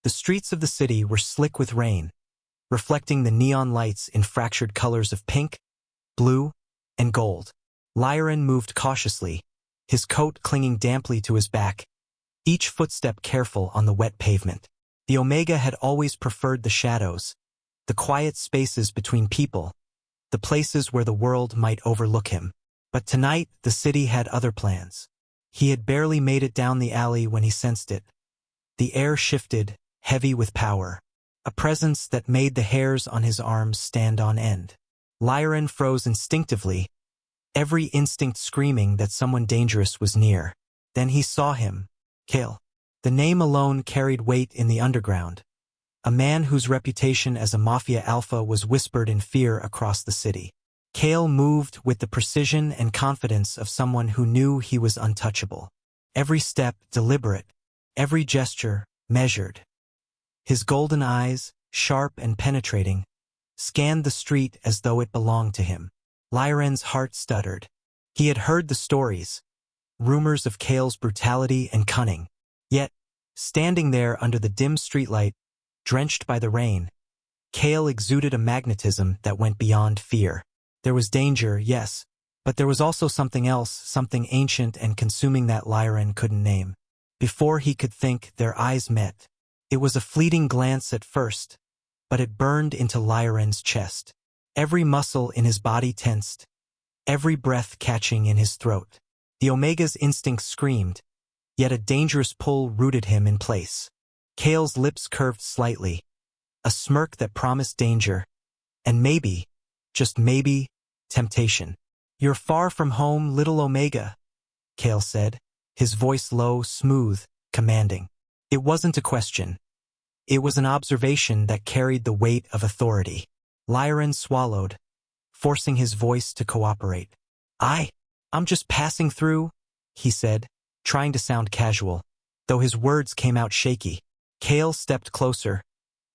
The streets of the city were slick with rain, reflecting the neon lights in fractured colors of pink, blue, and gold. Lyran moved cautiously, his coat clinging damply to his back, each footstep careful on the wet pavement. The Omega had always preferred the shadows, the quiet spaces between people, the places where the world might overlook him. But tonight, the city had other plans. He had barely made it down the alley when he sensed it. The air shifted, heavy with power, a presence that made the hairs on his arms stand on end. Lyran froze instinctively, every instinct screaming that someone dangerous was near. Then he saw him, Kale. The name alone carried weight in the underground, a man whose reputation as a mafia alpha was whispered in fear across the city. Kale moved with the precision and confidence of someone who knew he was untouchable. Every step deliberate, every gesture measured. His golden eyes, sharp and penetrating, scanned the street as though it belonged to him. Lyran's heart stuttered. He had heard the stories, rumors of Kale's brutality and cunning. Yet, standing there under the dim streetlight, drenched by the rain, Kale exuded a magnetism that went beyond fear. There was danger, yes, but there was also something else, something ancient and consuming that Lyran couldn't name. Before he could think, their eyes met. It was a fleeting glance at first, but it burned into Lyran's chest. Every muscle in his body tensed, every breath catching in his throat. The Omega's instinct screamed, yet a dangerous pull rooted him in place. Kale's lips curved slightly, a smirk that promised danger, and maybe, just maybe, temptation. "You're far from home, little Omega," Kale said, his voice low, smooth, commanding. It wasn't a question. It was an observation that carried the weight of authority. Lyran swallowed, forcing his voice to cooperate. I'm just passing through," he said, trying to sound casual, though his words came out shaky. Kale stepped closer,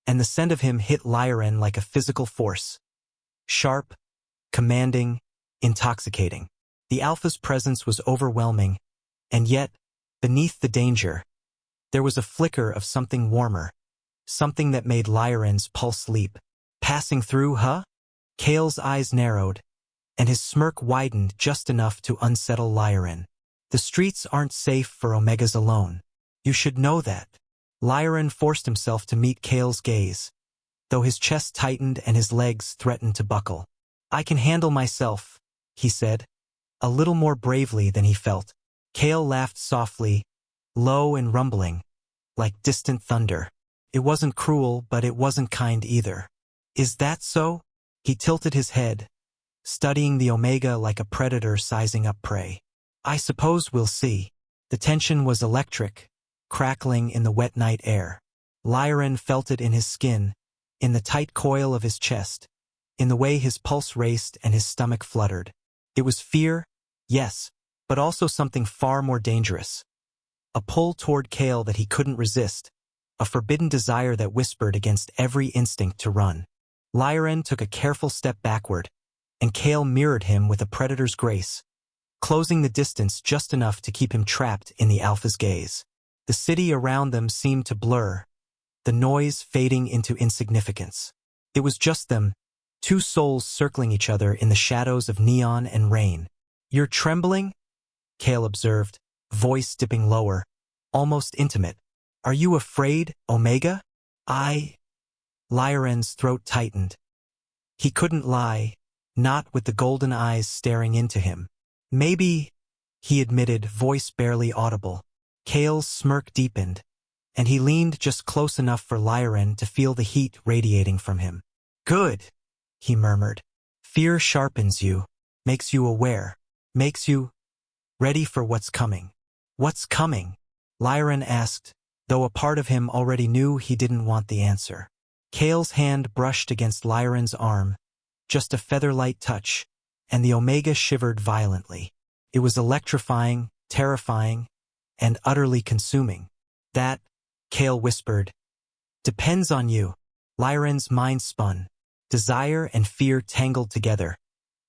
and the scent of him hit Lyran like a physical force. Sharp, commanding, intoxicating. The Alpha's presence was overwhelming, and yet, beneath the danger, there was a flicker of something warmer, something that made Lyran's pulse leap. "Passing through, huh?" Kale's eyes narrowed, and his smirk widened just enough to unsettle Lyran. "The streets aren't safe for Omegas alone. You should know that." Lyran forced himself to meet Kale's gaze, though his chest tightened and his legs threatened to buckle. "I can handle myself," he said, a little more bravely than he felt. Kale laughed softly, low and rumbling, like distant thunder. It wasn't cruel, but it wasn't kind either. "Is that so?" He tilted his head, studying the Omega like a predator sizing up prey. "I suppose we'll see." The tension was electric, crackling in the wet night air. Lyran felt it in his skin, in the tight coil of his chest, in the way his pulse raced and his stomach fluttered. It was fear, yes, but also something far more dangerous. A pull toward Kale that he couldn't resist, a forbidden desire that whispered against every instinct to run. Lyran took a careful step backward, and Kale mirrored him with a predator's grace, closing the distance just enough to keep him trapped in the Alpha's gaze. The city around them seemed to blur, the noise fading into insignificance. It was just them, two souls circling each other in the shadows of neon and rain. "You're trembling?" Kale observed, voice dipping lower, almost intimate. "Are you afraid, Omega?" Lyran's throat tightened. He couldn't lie, not with the golden eyes staring into him. "Maybe," he admitted, voice barely audible. Kale's smirk deepened, and he leaned just close enough for Lyran to feel the heat radiating from him. "Good," he murmured. "Fear sharpens you, makes you aware, makes you ready for what's coming." "What's coming?" Lyran asked, though a part of him already knew he didn't want the answer. Kale's hand brushed against Lyran's arm, just a feather-light touch, and the Omega shivered violently. It was electrifying, terrifying, and utterly consuming. "That," Kale whispered, "depends on you." Lyran's mind spun. Desire and fear tangled together,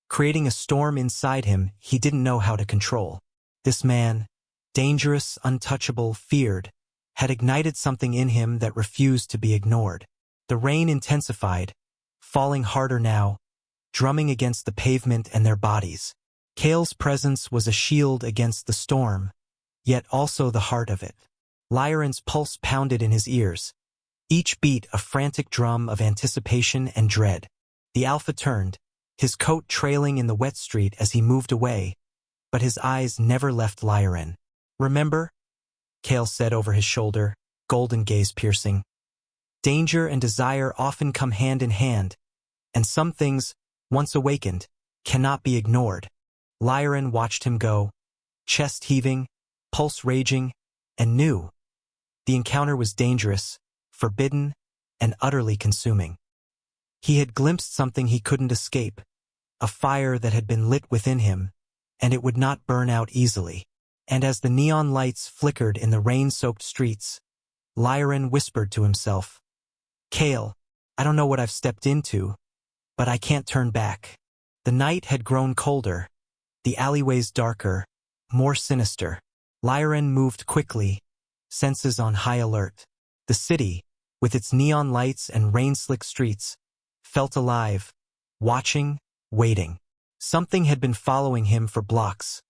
creating a storm inside him he didn't know how to control. This man, dangerous, untouchable, feared, had ignited something in him that refused to be ignored. The rain intensified, falling harder now, drumming against the pavement and their bodies. Kale's presence was a shield against the storm, yet also the heart of it. Lyran's pulse pounded in his ears, each beat a frantic drum of anticipation and dread. The Alpha turned, his coat trailing in the wet street as he moved away, but his eyes never left Lyran. "Remember?" Kale said over his shoulder, golden gaze piercing. "Danger and desire often come hand in hand, and some things, once awakened, cannot be ignored." Lyran watched him go, chest heaving, pulse raging, and knew the encounter was dangerous, forbidden, and utterly consuming. He had glimpsed something he couldn't escape, a fire that had been lit within him, and it would not burn out easily. And as the neon lights flickered in the rain-soaked streets, Lyran whispered to himself, "Kale, I don't know what I've stepped into, but I can't turn back." The night had grown colder, the alleyways darker, more sinister. Lyran moved quickly, senses on high alert. The city, with its neon lights and rain-slick streets, felt alive, watching, waiting. Something had been following him for blocks,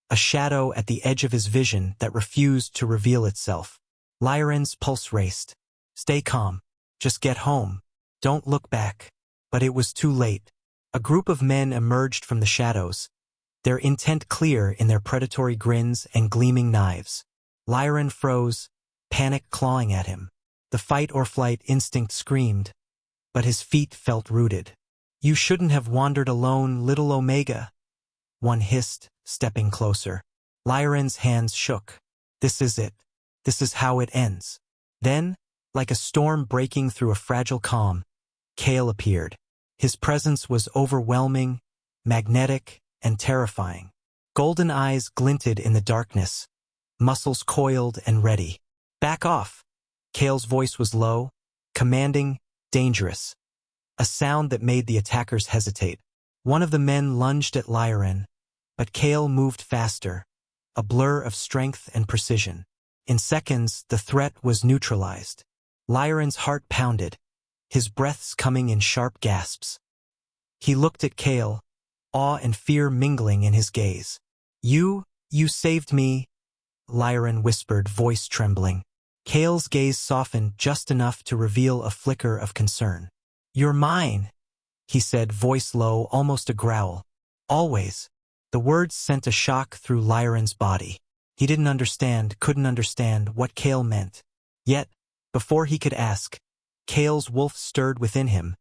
a shadow at the edge of his vision that refused to reveal itself. Lyran's pulse raced. "Stay calm. Just get home. Don't look back." But it was too late. A group of men emerged from the shadows, their intent clear in their predatory grins and gleaming knives. Lyran froze, panic clawing at him. The fight-or-flight instinct screamed, but his feet felt rooted. "You shouldn't have wandered alone, little Omega," one hissed, stepping closer. Lyran's hands shook. "This is it. This is how it ends." Then, like a storm breaking through a fragile calm, Kale appeared. His presence was overwhelming, magnetic, and terrifying. Golden eyes glinted in the darkness, muscles coiled and ready. "Back off!" Kale's voice was low, commanding, dangerous. A sound that made the attackers hesitate. One of the men lunged at Lyran, but Kale moved faster, a blur of strength and precision. In seconds, the threat was neutralized. Lyran's heart pounded, his breaths coming in sharp gasps. He looked at Kale, awe and fear mingling in his gaze. You saved me," Lyran whispered, voice trembling. Kale's gaze softened just enough to reveal a flicker of concern. "You're mine," he said, voice low, almost a growl. "Always." The words sent a shock through Lyran's body. He couldn't understand what Kale meant. Yet, before he could ask, Kale's wolf stirred within him,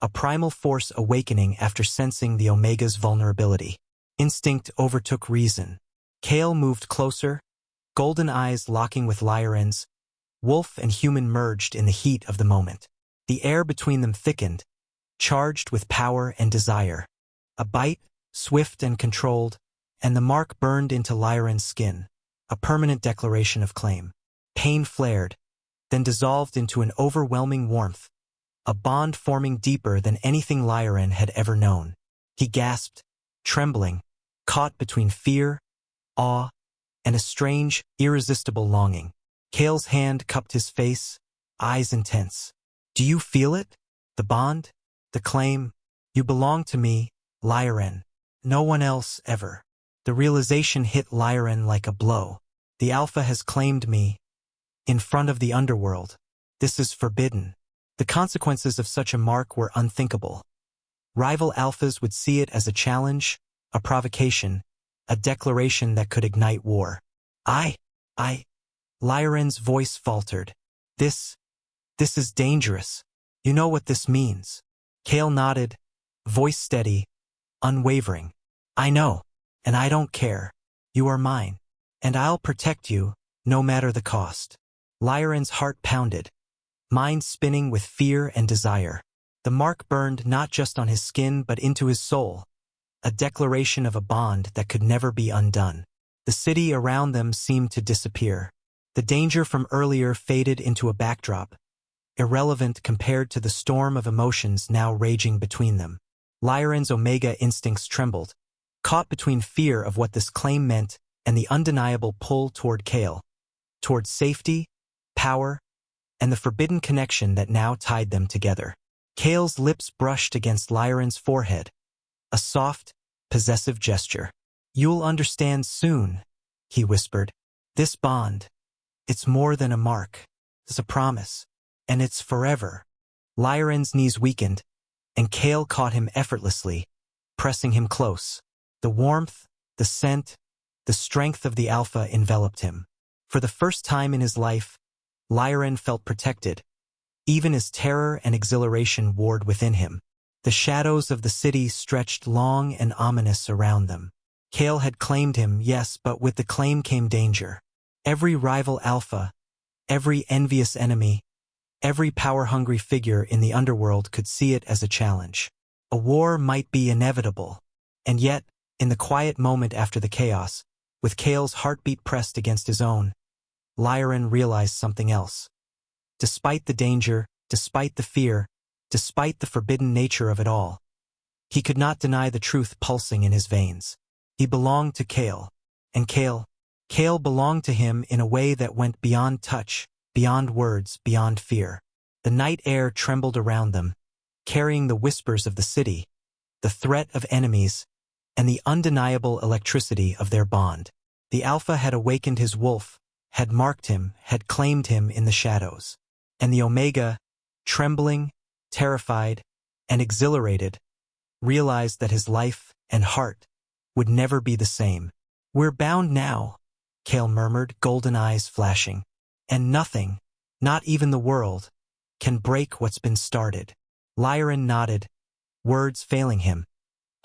a primal force awakening after sensing the Omega's vulnerability. Instinct overtook reason. Kale moved closer, golden eyes locking with Lyran's. Wolf and human merged in the heat of the moment. The air between them thickened, charged with power and desire. A bite, swift and controlled, and the mark burned into Lyran's skin, a permanent declaration of claim. Pain flared, then dissolved into an overwhelming warmth, a bond forming deeper than anything Lyran had ever known. He gasped, trembling, caught between fear, awe, and a strange, irresistible longing. Kale's hand cupped his face, eyes intense. "Do you feel it? The bond? The claim? You belong to me, Lyran. No one else ever." The realization hit Lyran like a blow. The Alpha has claimed me, in front of the Underworld. This is forbidden. The consequences of such a mark were unthinkable. Rival Alphas would see it as a challenge, a provocation, a declaration that could ignite war. I, Lyran's voice faltered. This is dangerous. You know what this means." Kale nodded, voice steady, unwavering. "I know, and I don't care. You are mine, and I'll protect you, no matter the cost." Lyran's heart pounded, mind spinning with fear and desire. The mark burned not just on his skin but into his soul, a declaration of a bond that could never be undone. The city around them seemed to disappear. The danger from earlier faded into a backdrop, irrelevant compared to the storm of emotions now raging between them. Lyran's Omega instincts trembled, caught between fear of what this claim meant and the undeniable pull toward Kale, toward safety, power, and the forbidden connection that now tied them together. Kale's lips brushed against Lyran's forehead, a soft, possessive gesture. "You'll understand soon," he whispered. "This bond, it's more than a mark. It's a promise, and it's forever." Lyran's knees weakened, and Kale caught him effortlessly, pressing him close. The warmth, the scent, the strength of the alpha enveloped him. For the first time in his life, Lyran felt protected, even as terror and exhilaration warred within him. The shadows of the city stretched long and ominous around them. Kale had claimed him, yes, but with the claim came danger. Every rival alpha, every envious enemy, every power-hungry figure in the underworld could see it as a challenge. A war might be inevitable, and yet, in the quiet moment after the chaos, with Kale's heartbeat pressed against his own, Lyran realized something else. Despite the danger, despite the fear, despite the forbidden nature of it all, he could not deny the truth pulsing in his veins. He belonged to Kale, and Kale belonged to him in a way that went beyond touch, beyond words, beyond fear. The night air trembled around them, carrying the whispers of the city, the threat of enemies, and the undeniable electricity of their bond. The Alpha had awakened his wolf, had marked him, had claimed him in the shadows. And the Omega, trembling, terrified, and exhilarated, realized that his life and heart would never be the same. "We're bound now," Kale murmured, golden eyes flashing. "And nothing, not even the world, can break what's been started." Lyran nodded, words failing him,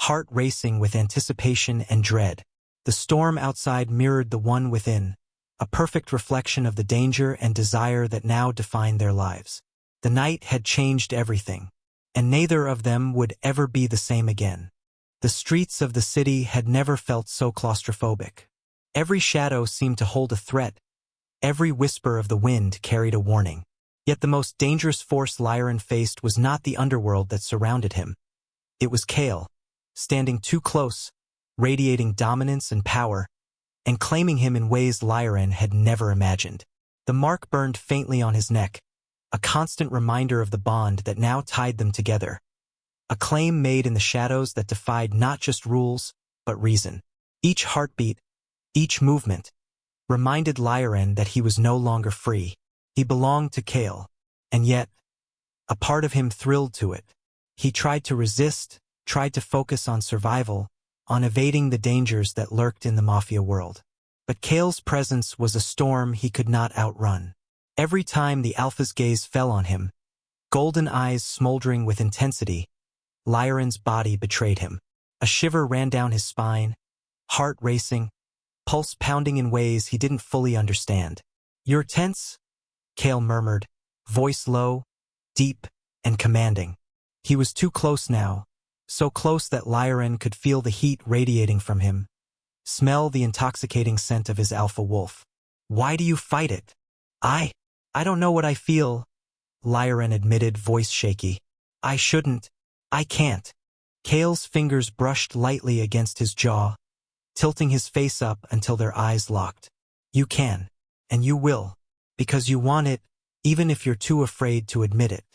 heart racing with anticipation and dread. The storm outside mirrored the one within, a perfect reflection of the danger and desire that now defined their lives. The night had changed everything, and neither of them would ever be the same again. The streets of the city had never felt so claustrophobic. Every shadow seemed to hold a threat. Every whisper of the wind carried a warning. Yet the most dangerous force Lyran faced was not the underworld that surrounded him. It was Kale, standing too close, radiating dominance and power, and claiming him in ways Lyran had never imagined. The mark burned faintly on his neck, a constant reminder of the bond that now tied them together. A claim made in the shadows that defied not just rules, but reason. Each heartbeat, each movement, reminded Lyran that he was no longer free. He belonged to Kale, and yet, a part of him thrilled to it. He tried to resist, tried to focus on survival, on evading the dangers that lurked in the Mafia world. But Kale's presence was a storm he could not outrun. Every time the Alpha's gaze fell on him, golden eyes smoldering with intensity, Lyran's body betrayed him. A shiver ran down his spine, heart racing, pulse pounding in ways he didn't fully understand. "You're tense?" Kale murmured, voice low, deep, and commanding. He was too close now, so close that Lyran could feel the heat radiating from him, smell the intoxicating scent of his alpha wolf. "Why do you fight it?" I don't know what I feel," Lyran admitted, voice shaky. "I shouldn't. I can't." Kale's fingers brushed lightly against his jaw, tilting his face up until their eyes locked. "You can, and you will, because you want it, even if you're too afraid to admit it."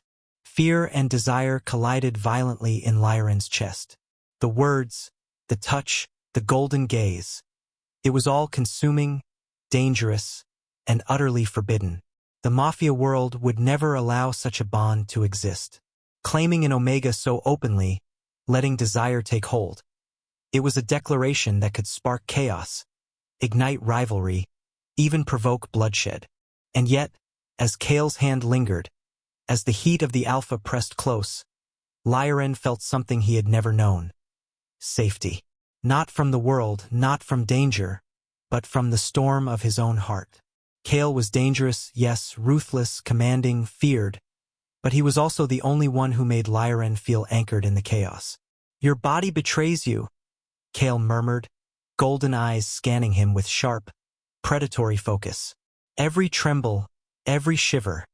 Fear and desire collided violently in Lyran's chest. The words, the touch, the golden gaze. It was all consuming, dangerous, and utterly forbidden. The Mafia world would never allow such a bond to exist. Claiming an Omega so openly, letting desire take hold. It was a declaration that could spark chaos, ignite rivalry, even provoke bloodshed. And yet, as Kale's hand lingered, as the heat of the Alpha pressed close, Lyran felt something he had never known. Safety. Not from the world, not from danger, but from the storm of his own heart. Kale was dangerous, yes, ruthless, commanding, feared, but he was also the only one who made Lyran feel anchored in the chaos. "Your body betrays you," Kale murmured, golden eyes scanning him with sharp, predatory focus. "Every tremble, every shiver.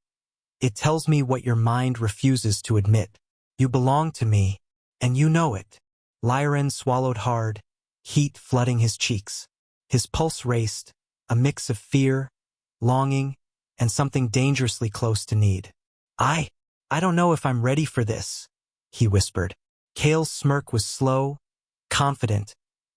It tells me what your mind refuses to admit. You belong to me, and you know it." Lyran swallowed hard, heat flooding his cheeks. His pulse raced, a mix of fear, longing, and something dangerously close to need. I don't know if I'm ready for this, he whispered. Kale's smirk was slow, confident,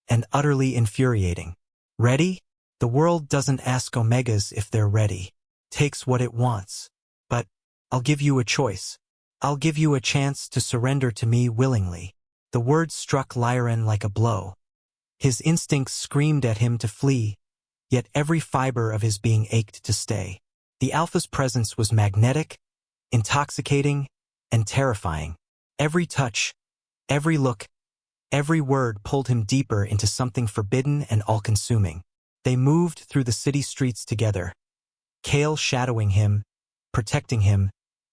and utterly infuriating. Ready? The world doesn't ask Omegas if they're ready. Takes what it wants. But I'll give you a choice. I'll give you a chance to surrender to me willingly. The words struck Lyran like a blow. His instincts screamed at him to flee, yet every fiber of his being ached to stay. The Alpha's presence was magnetic, intoxicating, and terrifying. Every touch, every look, every word pulled him deeper into something forbidden and all-consuming. They moved through the city streets together, Kale shadowing him, protecting him,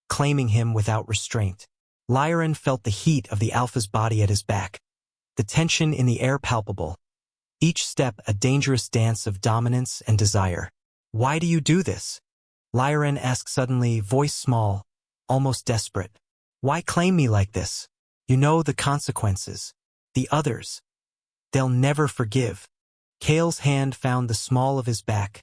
claiming him without restraint. Lyran felt the heat of the Alpha's body at his back, the tension in the air palpable, each step a dangerous dance of dominance and desire. Why do you do this? Lyran asked suddenly, voice small, almost desperate. Why claim me like this? You know the consequences. The others. They'll never forgive. Kale's hand found the small of his back,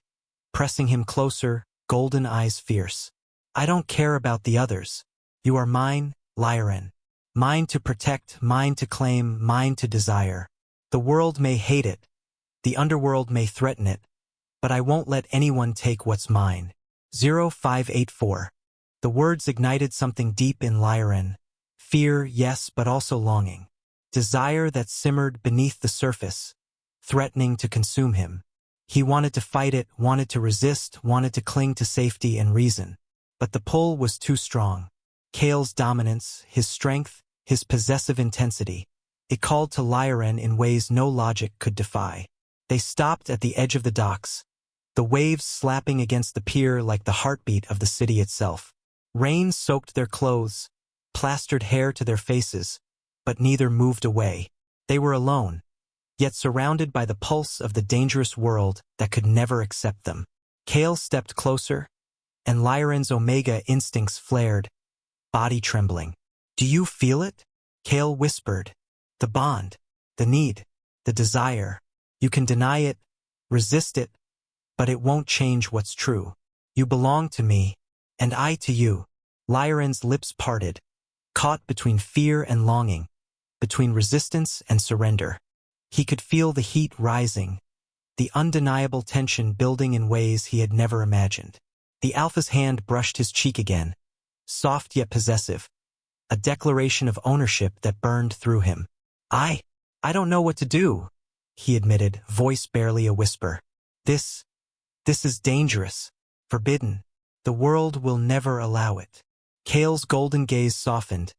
pressing him closer, golden eyes fierce. I don't care about the others. You are mine, Lyran. Mine to protect, mine to claim, mine to desire. The world may hate it. The underworld may threaten it. But I won't let anyone take what's mine. 0584. The words ignited something deep in Lyran. Fear, yes, but also longing. Desire that simmered beneath the surface, threatening to consume him. He wanted to fight it, wanted to resist, wanted to cling to safety and reason. But the pull was too strong. Kale's dominance, his strength, his possessive intensity. It called to Lyran in ways no logic could defy. They stopped at the edge of the docks, the waves slapping against the pier like the heartbeat of the city itself. Rain soaked their clothes, plastered hair to their faces, but neither moved away. They were alone, yet surrounded by the pulse of the dangerous world that could never accept them. Kale stepped closer, and Lyran's Omega instincts flared, body trembling. Do you feel it? Kale whispered. The bond, the need, the desire. You can deny it, resist it, but it won't change what's true. You belong to me, and I to you. Lyran's lips parted, caught between fear and longing, between resistance and surrender. He could feel the heat rising, the undeniable tension building in ways he had never imagined. The Alpha's hand brushed his cheek again, soft yet possessive, a declaration of ownership that burned through him. I don't know what to do, he admitted, voice barely a whisper. This is dangerous, forbidden. The world will never allow it. Kale's golden gaze softened,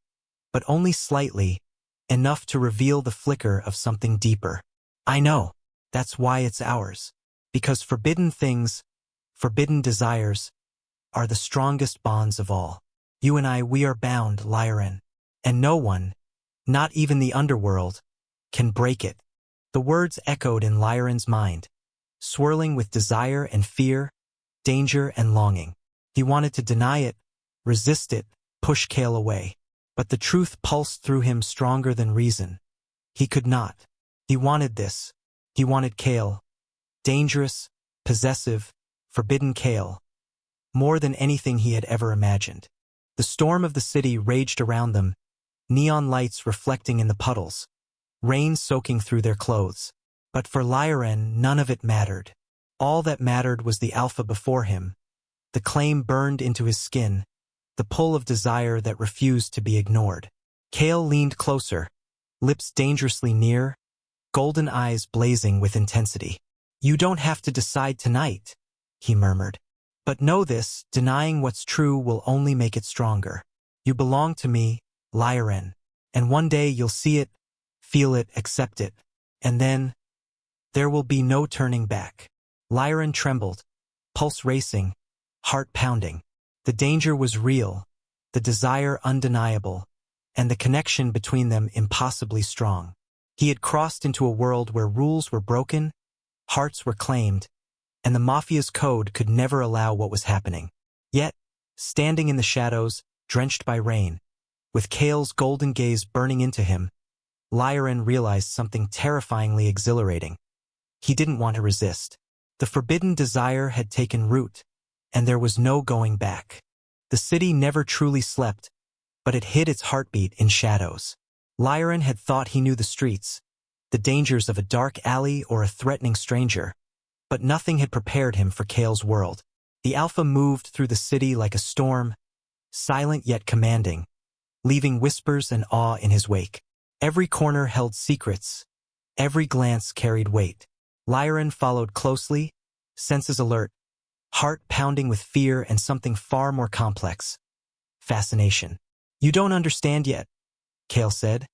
but only slightly, enough to reveal the flicker of something deeper. I know. That's why it's ours. Because forbidden things, forbidden desires, are the strongest bonds of all. You and I, we are bound, Lyran. And no one, not even the underworld, can break it. The words echoed in Lyran's mind, swirling with desire and fear, danger and longing. He wanted to deny it, resist it, push Kale away. But the truth pulsed through him stronger than reason. He could not. He wanted this. He wanted Kale. Dangerous, possessive, forbidden Kale. More than anything he had ever imagined. The storm of the city raged around them, neon lights reflecting in the puddles, rain soaking through their clothes. But for Lyran, none of it mattered. All that mattered was the Alpha before him. The claim burned into his skin, the pull of desire that refused to be ignored. Kale leaned closer, lips dangerously near, golden eyes blazing with intensity. You don't have to decide tonight, he murmured. But know this, denying what's true will only make it stronger. You belong to me, Lyran, and one day you'll see it, feel it, accept it, and then there will be no turning back. Lyran trembled, pulse racing, heart pounding. The danger was real, the desire undeniable, and the connection between them impossibly strong. He had crossed into a world where rules were broken, hearts were claimed, and the Mafia's code could never allow what was happening. Yet, standing in the shadows, drenched by rain, with Kale's golden gaze burning into him, Lyran realized something terrifyingly exhilarating. He didn't want to resist. The forbidden desire had taken root, and there was no going back. The city never truly slept, but it hid its heartbeat in shadows. Lyran had thought he knew the streets, the dangers of a dark alley or a threatening stranger, but nothing had prepared him for Kale's world. The Alpha moved through the city like a storm, silent yet commanding, leaving whispers and awe in his wake. Every corner held secrets, every glance carried weight. Lyran followed closely, senses alert, heart pounding with fear and something far more complex: fascination. "You don't understand yet," Kale said,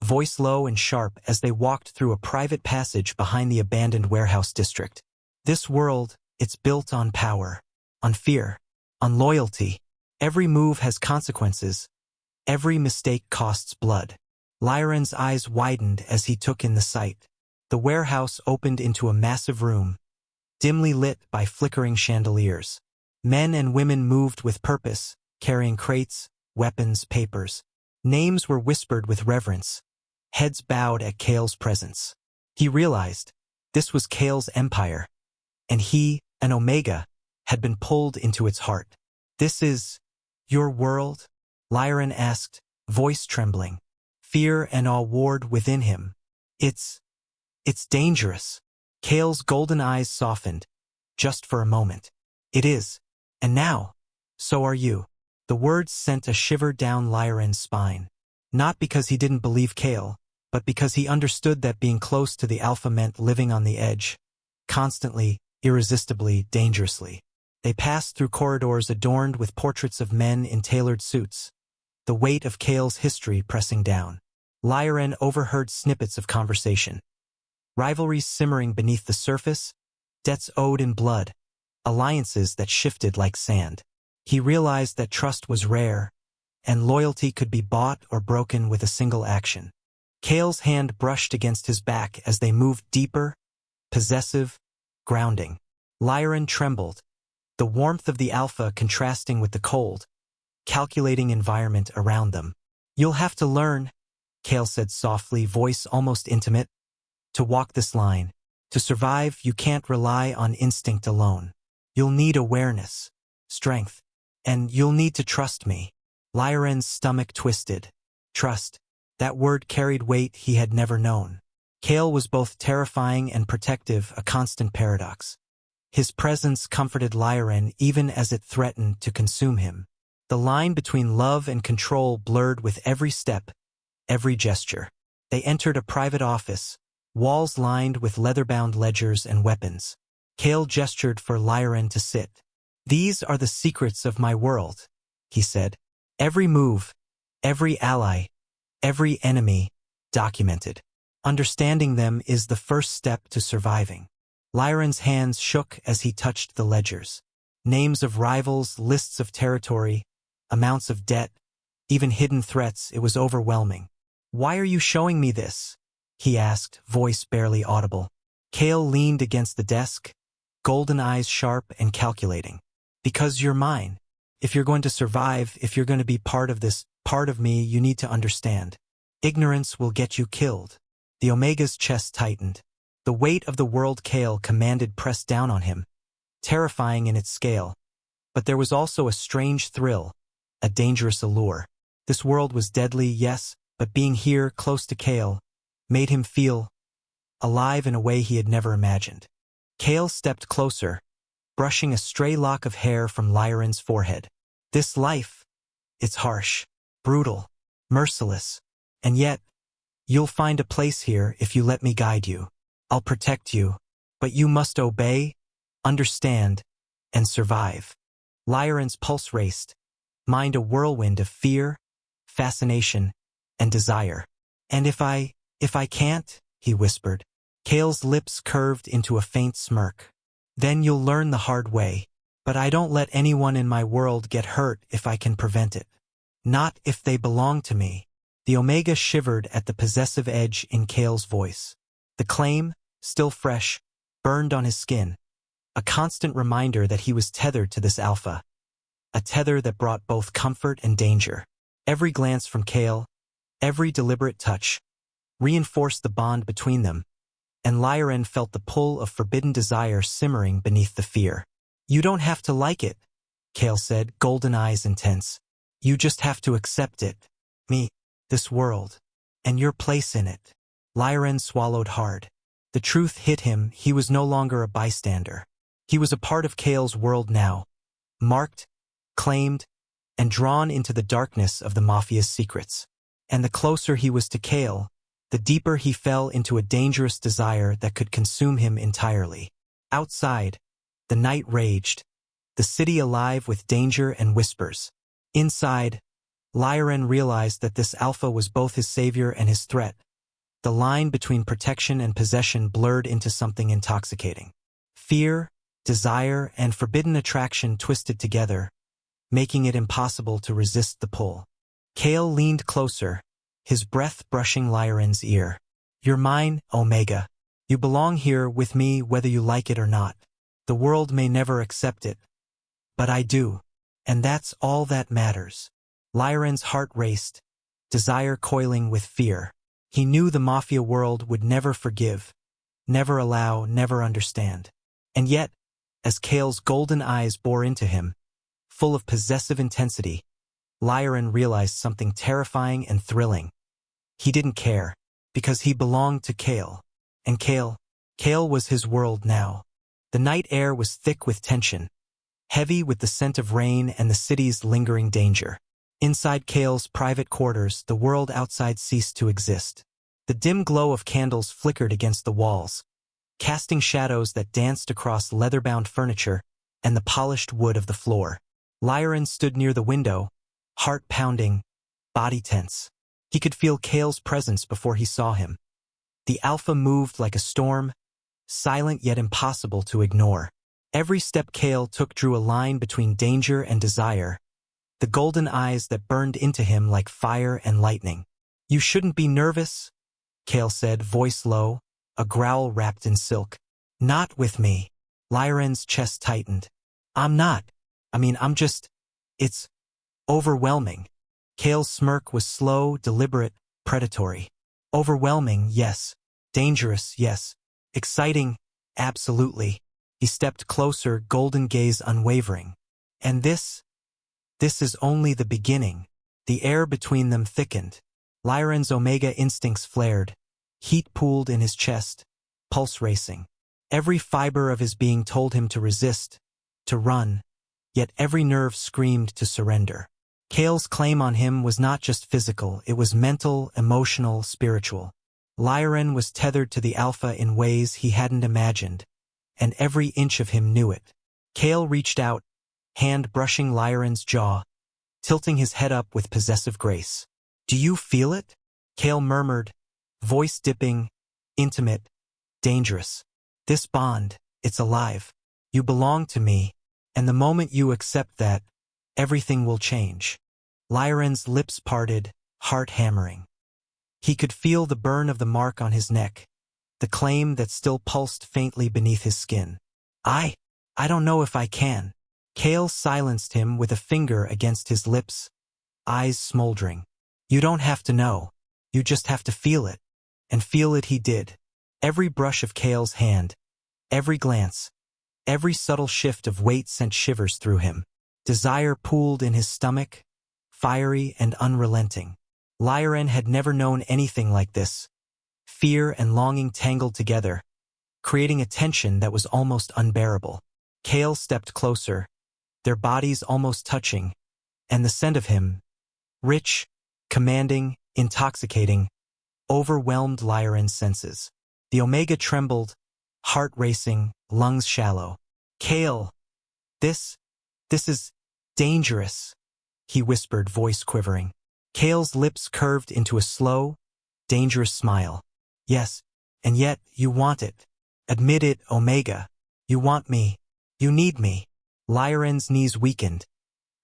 voice low and sharp as they walked through a private passage behind the abandoned warehouse district. "This world, it's built on power, on fear, on loyalty. Every move has consequences. Every mistake costs blood." Lyran's eyes widened as he took in the sight. The warehouse opened into a massive room, dimly lit by flickering chandeliers. Men and women moved with purpose, carrying crates, weapons, papers. Names were whispered with reverence. Heads bowed at Kale's presence. He realized this was Kale's empire, and he, an Omega, had been pulled into its heart. "This is your world?" Lyran asked, voice trembling. Fear and awe warred within him. It's dangerous." Kale's golden eyes softened, just for a moment. "It is. And now, so are you." The words sent a shiver down Lyran's spine. Not because he didn't believe Kale, but because he understood that being close to the Alpha meant living on the edge, constantly, irresistibly, dangerously. They passed through corridors adorned with portraits of men in tailored suits, the weight of Kale's history pressing down. Lyran overheard snippets of conversation. Rivalries simmering beneath the surface, debts owed in blood, alliances that shifted like sand. He realized that trust was rare, and loyalty could be bought or broken with a single action. Kale's hand brushed against his back as they moved deeper, possessive, grounding. Lyran trembled, the warmth of the Alpha contrasting with the cold, calculating environment around them. "You'll have to learn," Kale said softly, voice almost intimate, "to walk this line. To survive, you can't rely on instinct alone. You'll need awareness, strength, and you'll need to trust me." Lyran's stomach twisted. Trust. That word carried weight he had never known. Kale was both terrifying and protective, a constant paradox. His presence comforted Lyran even as it threatened to consume him. The line between love and control blurred with every step, every gesture. They entered a private office, walls lined with leather-bound ledgers and weapons. Kale gestured for Lyran to sit. "These are the secrets of my world," he said. "Every move, every ally, every enemy, documented. Understanding them is the first step to surviving." Lyran's hands shook as he touched the ledgers. Names of rivals, lists of territory, amounts of debt, even hidden threats. It was overwhelming. "Why are you showing me this?" he asked, voice barely audible. Kale leaned against the desk, golden eyes sharp and calculating. "Because you're mine. If you're going to survive, if you're going to be part of this part of me, you need to understand. Ignorance will get you killed." The Omega's chest tightened. The weight of the world Kale commanded pressed down on him, terrifying in its scale. But there was also a strange thrill, a dangerous allure. This world was deadly, yes, but being here, close to Kale, made him feel alive in a way he had never imagined. Kale stepped closer, brushing a stray lock of hair from Lyran's forehead. "This life, it's harsh, brutal, merciless, and yet, you'll find a place here if you let me guide you. I'll protect you, but you must obey, understand, and survive." Lyran's pulse raced, mind a whirlwind of fear, fascination, and desire. "And if I can't," he whispered. Kale's lips curved into a faint smirk. "Then you'll learn the hard way. But I don't let anyone in my world get hurt if I can prevent it. Not if they belong to me." The Omega shivered at the possessive edge in Kale's voice. The claim, still fresh, burned on his skin, a constant reminder that he was tethered to this Alpha, a tether that brought both comfort and danger. Every glance from Kale, every deliberate touch, reinforced the bond between them, and Lyran felt the pull of forbidden desire simmering beneath the fear. You don't have to like it, Kale said, golden eyes intense. You just have to accept it. Me, this world, and your place in it. Lyran swallowed hard. The truth hit him, he was no longer a bystander. He was a part of Kale's world now, marked, claimed, and drawn into the darkness of the Mafia's secrets. And the closer he was to Kale, the deeper he fell into a dangerous desire that could consume him entirely. Outside, the night raged, the city alive with danger and whispers. Inside, Lyran realized that this alpha was both his savior and his threat. The line between protection and possession blurred into something intoxicating. Fear, desire, and forbidden attraction twisted together, making it impossible to resist the pull. Kale leaned closer, his breath brushing Lyran's ear. You're mine, Omega. You belong here with me whether you like it or not. The world may never accept it, but I do, and that's all that matters. Lyran's heart raced, desire coiling with fear. He knew the Mafia world would never forgive, never allow, never understand. And yet, as Kale's golden eyes bore into him, full of possessive intensity, Lyran realized something terrifying and thrilling. He didn't care, because he belonged to Kale. And Kale was his world now. The night air was thick with tension, heavy with the scent of rain and the city's lingering danger. Inside Kale's private quarters, the world outside ceased to exist. The dim glow of candles flickered against the walls, casting shadows that danced across leather-bound furniture and the polished wood of the floor. Lyran stood near the window, heart pounding, body tense. He could feel Kale's presence before he saw him. The alpha moved like a storm, silent yet impossible to ignore. Every step Kale took drew a line between danger and desire, the golden eyes that burned into him like fire and lightning. You shouldn't be nervous, Kale said, voice low, a growl wrapped in silk. Not with me. Lyran's chest tightened. I'm just, it's overwhelming. Kale's smirk was slow, deliberate, predatory. Overwhelming, yes. Dangerous, yes. Exciting, absolutely. He stepped closer, golden gaze unwavering. And this is only the beginning. The air between them thickened. Lyran's Omega instincts flared. Heat pooled in his chest, pulse racing. Every fiber of his being told him to resist, to run, yet every nerve screamed to surrender. Kale's claim on him was not just physical, it was mental, emotional, spiritual. Lyran was tethered to the alpha in ways he hadn't imagined, and every inch of him knew it. Kale reached out, hand brushing Lyran's jaw, tilting his head up with possessive grace. Do you feel it? Kale murmured, voice dipping, intimate, dangerous. This bond, it's alive. You belong to me, and the moment you accept that, everything will change. Lyran's lips parted, heart hammering. He could feel the burn of the mark on his neck, the claim that still pulsed faintly beneath his skin. I don't know if I can. Kale silenced him with a finger against his lips, eyes smoldering. You don't have to know. You just have to feel it. And feel it he did. Every brush of Kale's hand, every glance, every subtle shift of weight sent shivers through him. Desire pooled in his stomach, fiery and unrelenting. Lyran had never known anything like this. Fear and longing tangled together, creating a tension that was almost unbearable. Kale stepped closer, their bodies almost touching, and the scent of him, rich, commanding, intoxicating, overwhelmed Lyran's senses. The Omega trembled, heart racing, lungs shallow. Kale, this is dangerous, he whispered, voice quivering. Kale's lips curved into a slow, dangerous smile. Yes, and yet you want it. Admit it, Omega. You want me. You need me. Lyran's knees weakened,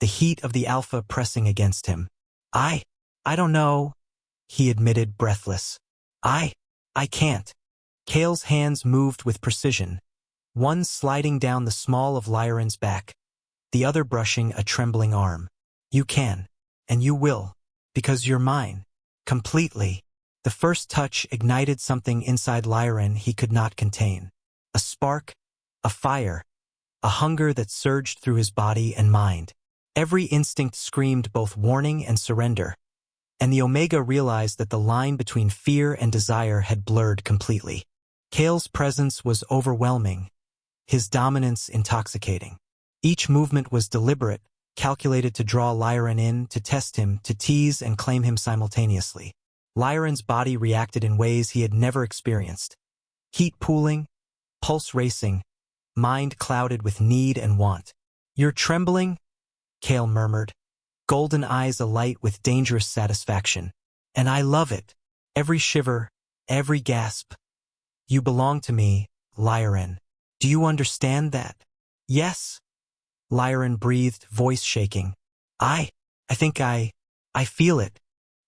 the heat of the alpha pressing against him. I don't know, he admitted, breathless. I can't. Kale's hands moved with precision, one sliding down the small of Lyran's back, the other brushing a trembling arm. You can, and you will, because you're mine, completely. The first touch ignited something inside Lyran he could not contain. A spark, a fire, a hunger that surged through his body and mind. Every instinct screamed both warning and surrender, and the Omega realized that the line between fear and desire had blurred completely. Kale's presence was overwhelming, his dominance intoxicating. Each movement was deliberate, calculated to draw Lyran in, to test him, to tease and claim him simultaneously. Lyran's body reacted in ways he had never experienced. Heat pooling, pulse racing, mind clouded with need and want. "You're trembling?" Kale murmured, golden eyes alight with dangerous satisfaction. "And I love it. Every shiver, every gasp. You belong to me, Lyran. Do you understand that?" "Yes," Lyran breathed, voice shaking. I think I feel it."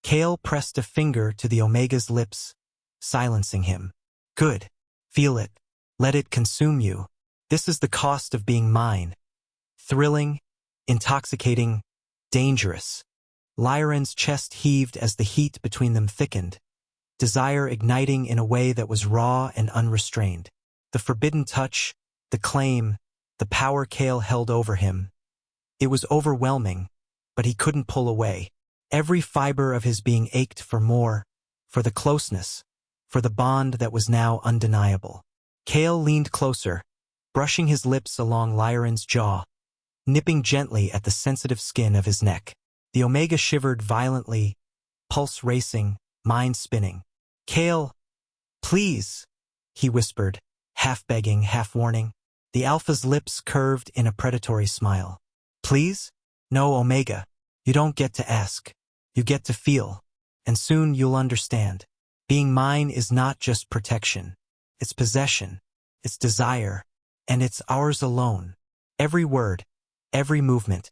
Kale pressed a finger to the Omega's lips, silencing him. "Good. Feel it. Let it consume you. This is the cost of being mine. Thrilling, intoxicating, dangerous." Lyran's chest heaved as the heat between them thickened, desire igniting in a way that was raw and unrestrained. The forbidden touch, the claim, the power Kale held over him. It was overwhelming, but he couldn't pull away. Every fiber of his being ached for more, for the closeness, for the bond that was now undeniable. Kale leaned closer, brushing his lips along Lyran's jaw, nipping gently at the sensitive skin of his neck. The Omega shivered violently, pulse racing, mind spinning. "Kale, please," he whispered, half begging, half warning. The Alpha's lips curved in a predatory smile. "Please? No, Omega. You don't get to ask. You get to feel. And soon you'll understand. Being mine is not just protection. It's possession. It's desire. And it's ours alone." Every word, every movement,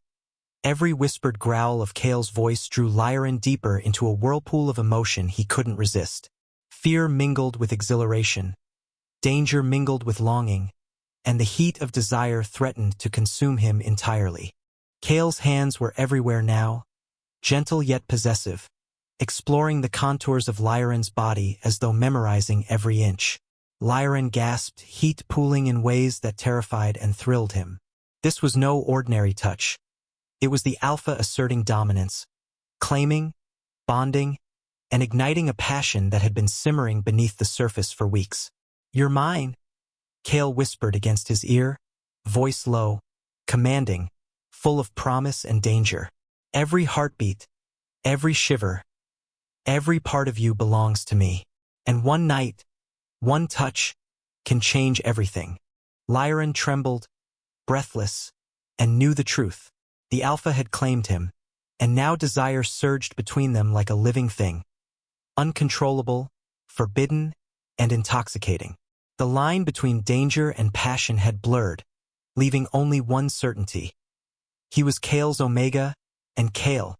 every whispered growl of Kale's voice drew Lyran deeper into a whirlpool of emotion he couldn't resist. Fear mingled with exhilaration. Danger mingled with longing. And the heat of desire threatened to consume him entirely. Kale's hands were everywhere now, gentle yet possessive, exploring the contours of Lyran's body as though memorizing every inch. Lyran gasped, heat pooling in ways that terrified and thrilled him. This was no ordinary touch. It was the Alpha asserting dominance, claiming, bonding, and igniting a passion that had been simmering beneath the surface for weeks. "You're mine," Kale whispered against his ear, voice low, commanding, full of promise and danger. "Every heartbeat, every shiver, every part of you belongs to me. And one night, one touch, can change everything." Lyran trembled, breathless, and knew the truth. The Alpha had claimed him, and now desire surged between them like a living thing. Uncontrollable, forbidden, and intoxicating. The line between danger and passion had blurred, leaving only one certainty. He was Kale's Omega, and Kale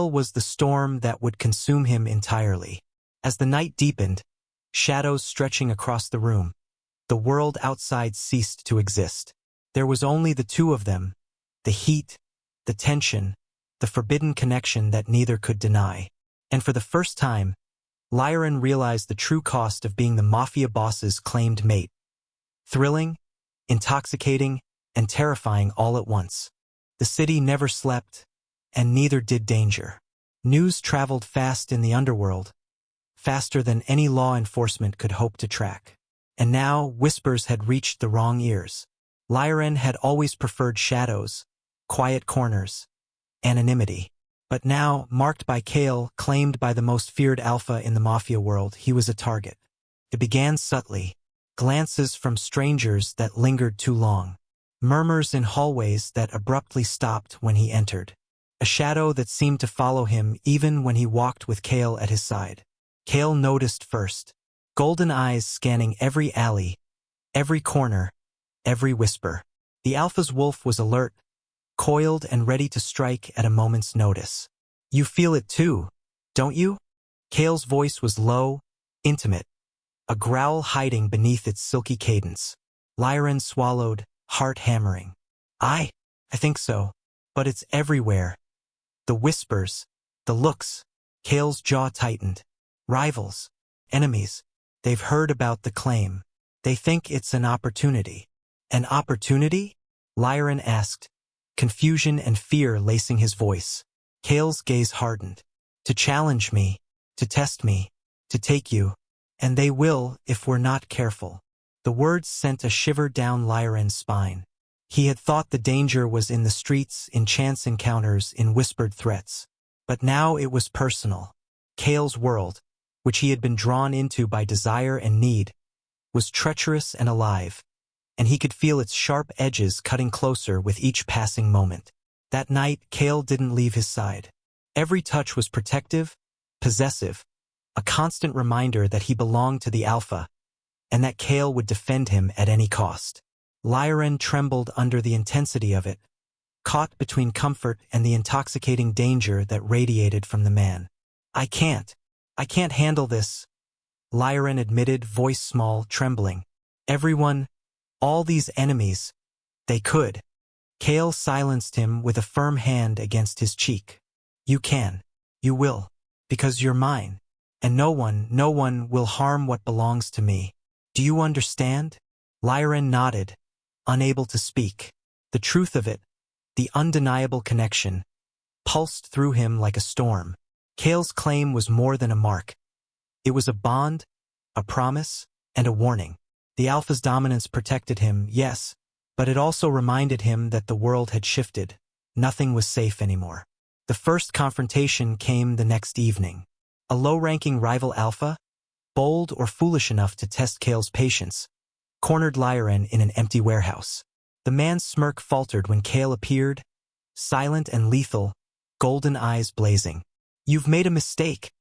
was the storm that would consume him entirely. As the night deepened, shadows stretching across the room, the world outside ceased to exist. There was only the two of them, the heat, the tension, the forbidden connection that neither could deny. And for the first time, Lyran realized the true cost of being the Mafia Boss's claimed mate. Thrilling, intoxicating, and terrifying all at once. The city never slept, and neither did danger. News traveled fast in the Underworld, faster than any law enforcement could hope to track. And now whispers had reached the wrong ears. Lyran had always preferred shadows, quiet corners, anonymity. But now, marked by Kale, claimed by the most feared Alpha in the Mafia world, he was a target. It began subtly, glances from strangers that lingered too long, murmurs in hallways that abruptly stopped when he entered, a shadow that seemed to follow him even when he walked with Kale at his side. Kale noticed first, golden eyes scanning every alley, every corner, every whisper. The Alpha's wolf was alert, coiled and ready to strike at a moment's notice. "You feel it too, don't you?" Kale's voice was low, intimate, a growl hiding beneath its silky cadence. Lyran swallowed, heart hammering. I think so, but it's everywhere. The whispers, the looks." Kale's jaw tightened. "Rivals, enemies, they've heard about the claim. They think it's an opportunity." "An opportunity?" Lyran asked, confusion and fear lacing his voice. Kale's gaze hardened. To challenge me, to test me, to take you, and they will if we're not careful. The words sent a shiver down Lyran's spine. He had thought the danger was in the streets, in chance encounters, in whispered threats. But now it was personal. Kale's world, which he had been drawn into by desire and need, was treacherous and alive, and he could feel its sharp edges cutting closer with each passing moment. That night, Kale didn't leave his side. Every touch was protective, possessive, a constant reminder that he belonged to the Alpha, and that Kale would defend him at any cost. Lyran trembled under the intensity of it, caught between comfort and the intoxicating danger that radiated from the man. I can't handle this, Lyran admitted, voice small, trembling. Everyone, all these enemies, they could. Kale silenced him with a firm hand against his cheek. You can. You will. Because you're mine. And no one will harm what belongs to me. Do you understand? Lyran nodded, unable to speak. The truth of it, the undeniable connection, pulsed through him like a storm. Kale's claim was more than a mark. It was a bond, a promise, and a warning. The Alpha's dominance protected him, yes, but it also reminded him that the world had shifted. Nothing was safe anymore. The first confrontation came the next evening. A low-ranking rival Alpha, bold or foolish enough to test Kale's patience, cornered Lyran in an empty warehouse. The man's smirk faltered when Kale appeared, silent and lethal, golden eyes blazing. You've made a mistake,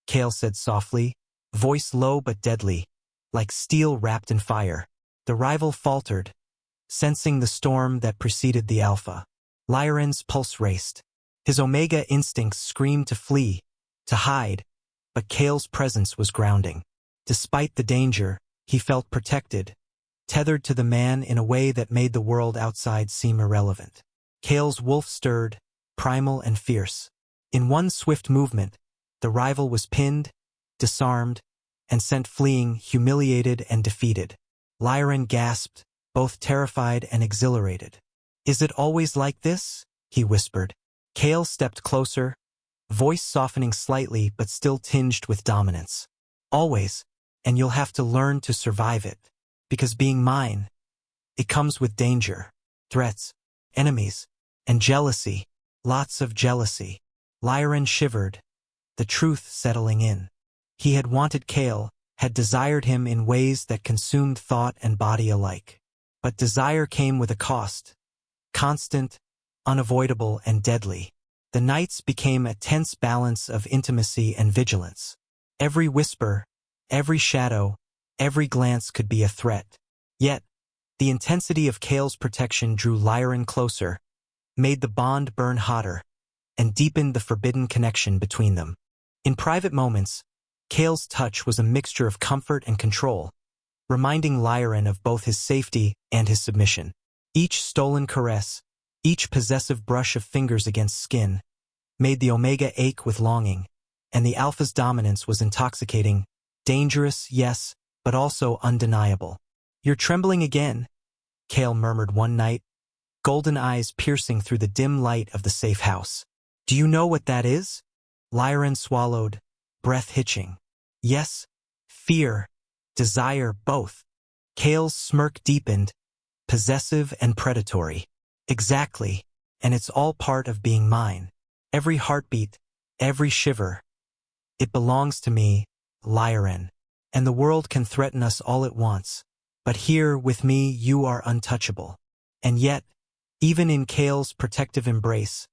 Kale said softly, voice low but deadly, like steel wrapped in fire. The rival faltered, sensing the storm that preceded the Alpha. Lyran's pulse raced. His Omega instincts screamed to flee, to hide, but Kale's presence was grounding. Despite the danger, he felt protected, tethered to the man in a way that made the world outside seem irrelevant. Kale's wolf stirred, primal and fierce. In one swift movement, the rival was pinned, disarmed, and sent fleeing, humiliated and defeated. Lyran gasped, both terrified and exhilarated. Is it always like this? He whispered. Kale stepped closer, voice softening slightly but still tinged with dominance. Always, and you'll have to learn to survive it. Because being mine, it comes with danger, threats, enemies, and jealousy. Lots of jealousy. Lyran shivered, the truth settling in. He had wanted Kale, had desired him in ways that consumed thought and body alike. But desire came with a cost. Constant, unavoidable, and deadly. The nights became a tense balance of intimacy and vigilance. Every whisper, every shadow, every glance could be a threat. Yet, the intensity of Kale's protection drew Lyran closer, made the bond burn hotter, and deepened the forbidden connection between them. In private moments, Kale's touch was a mixture of comfort and control, reminding Lyran of both his safety and his submission. Each stolen caress, each possessive brush of fingers against skin, made the Omega ache with longing, and the Alpha's dominance was intoxicating, dangerous, yes, but also undeniable. You're trembling again, Kale murmured one night, golden eyes piercing through the dim light of the safe house. Do you know what that is? Lyran swallowed, breath hitching. Yes, fear, desire, both. Kale's smirk deepened, possessive and predatory. Exactly, and it's all part of being mine. Every heartbeat, every shiver. It belongs to me, Lyran, and the world can threaten us all at once. But here, with me, you are untouchable. And yet, even in Kale's protective embrace,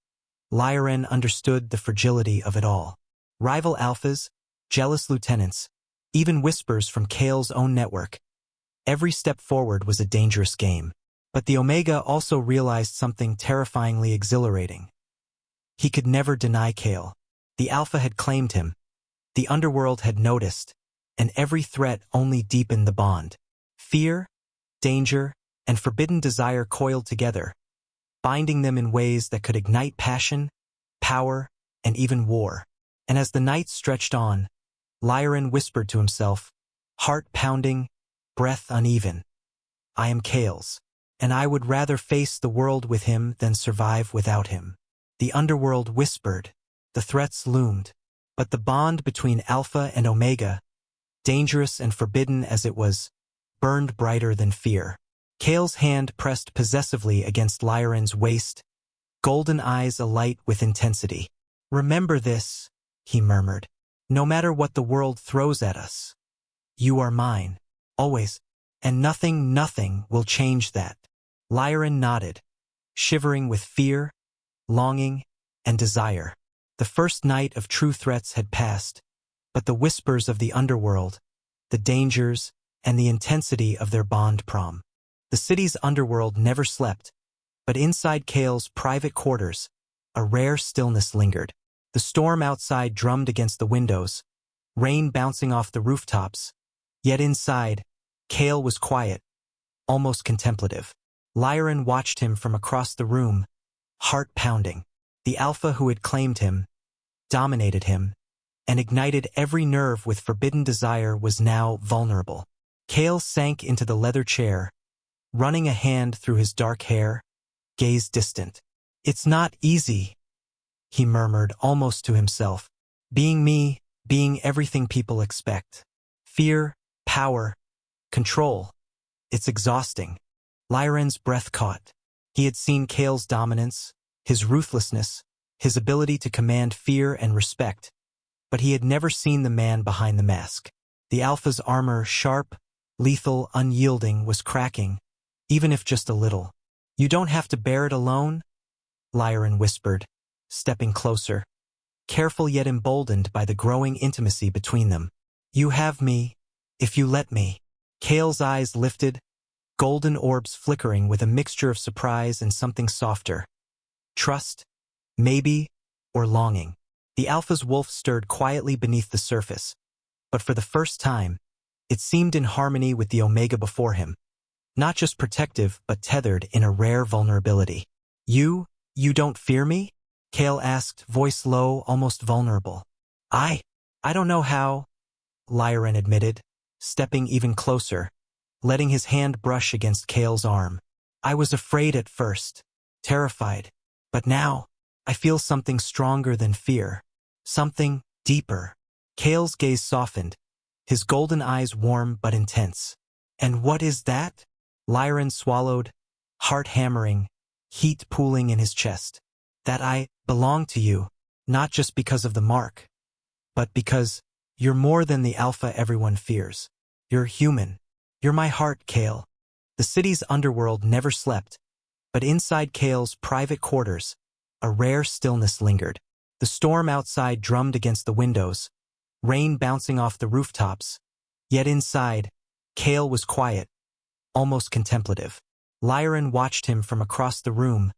Lyran understood the fragility of it all. Rival alphas, jealous lieutenants, even whispers from Kale's own network. Every step forward was a dangerous game. But the Omega also realized something terrifyingly exhilarating. He could never deny Kale. The Alpha had claimed him. The Underworld had noticed, and every threat only deepened the bond. Fear, danger, and forbidden desire coiled together, binding them in ways that could ignite passion, power, and even war. And as the night stretched on, Lyran whispered to himself, heart pounding, breath uneven, I am Kale's. and I would rather face the world with him than survive without him. The underworld whispered. The threats loomed. But the bond between Alpha and Omega, dangerous and forbidden as it was, burned brighter than fear. Kale's hand pressed possessively against Lyran's waist, golden eyes alight with intensity. "Remember this," he murmured. "No matter what the world throws at us, you are mine, always, and nothing will change that." Lyran nodded, shivering with fear, longing, and desire. The first night of true threats had passed, but the whispers of the underworld, the dangers, and the intensity of their bond prom. The city's underworld never slept, but inside Kale's private quarters, a rare stillness lingered. The storm outside drummed against the windows, rain bouncing off the rooftops, yet inside, Kale was quiet, almost contemplative. Lyran watched him from across the room, heart pounding. The Alpha who had claimed him, dominated him, and ignited every nerve with forbidden desire was now vulnerable. Kale sank into the leather chair, running a hand through his dark hair, gaze distant. "It's not easy," he murmured almost to himself. "Being me, being everything people expect. Fear, power, control. It's exhausting." Lyran's breath caught. He had seen Kale's dominance, his ruthlessness, his ability to command fear and respect, but he had never seen the man behind the mask. The Alpha's armor, sharp, lethal, unyielding, was cracking, even if just a little. "You don't have to bear it alone," Lyran whispered, stepping closer, careful yet emboldened by the growing intimacy between them. "You have me, if you let me." Kale's eyes lifted, golden orbs flickering with a mixture of surprise and something softer. Trust, maybe, or longing. The Alpha's wolf stirred quietly beneath the surface, but for the first time, it seemed in harmony with the Omega before him. Not just protective, but tethered in a rare vulnerability. You don't fear me?" Kale asked, voice low, almost vulnerable. I don't know how," Lyran admitted, stepping even closer, letting his hand brush against Kale's arm. "I was afraid at first, terrified, but now, I feel something stronger than fear. Something deeper." Kale's gaze softened, his golden eyes warm but intense. "And what is that?" Lyran swallowed, heart hammering, heat pooling in his chest. "That I belong to you, not just because of the mark, but because you're more than the Alpha everyone fears. You're human. You're my heart, Kale." The city's underworld never slept, but inside Kale's private quarters, a rare stillness lingered. The storm outside drummed against the windows, rain bouncing off the rooftops, yet inside, Kale was quiet, almost contemplative. Lyran watched him from across the room,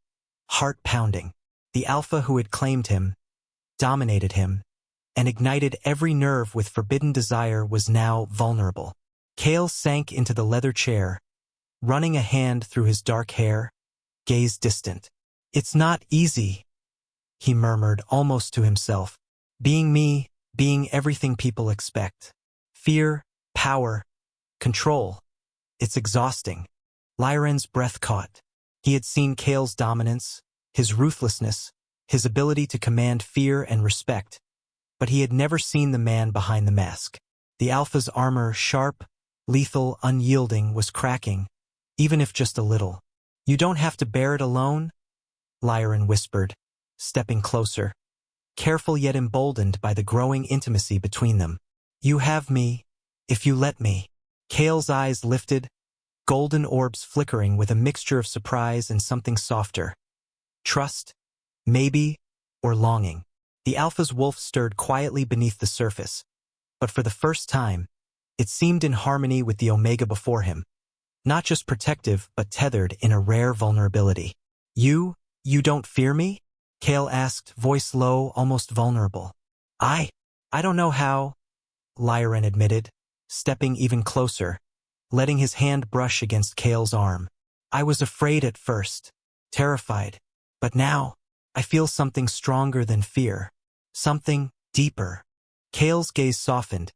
heart pounding. The Alpha who had claimed him, dominated him, and ignited every nerve with forbidden desire was now vulnerable. Kale sank into the leather chair, running a hand through his dark hair, gaze distant. "It's not easy," he murmured almost to himself. "Being me, being everything people expect. Fear, power, control. It's exhausting." Lyran's breath caught. He had seen Kale's dominance, his ruthlessness, his ability to command fear and respect, but he had never seen the man behind the mask. The Alpha's armor, sharp, lethal, unyielding, was cracking, even if just a little. "You don't have to bear it alone," Lyran whispered, stepping closer, careful yet emboldened by the growing intimacy between them. "You have me, if you let me." Kale's eyes lifted, golden orbs flickering with a mixture of surprise and something softer. Trust, maybe, or longing. The Alpha's wolf stirred quietly beneath the surface, but for the first time, it seemed in harmony with the Omega before him. Not just protective, but tethered in a rare vulnerability. You don't fear me?" Kale asked, voice low, almost vulnerable. I don't know how," Lyran admitted, stepping even closer, letting his hand brush against Kale's arm. "I was afraid at first, terrified, but now, I feel something stronger than fear. Something deeper." Kale's gaze softened,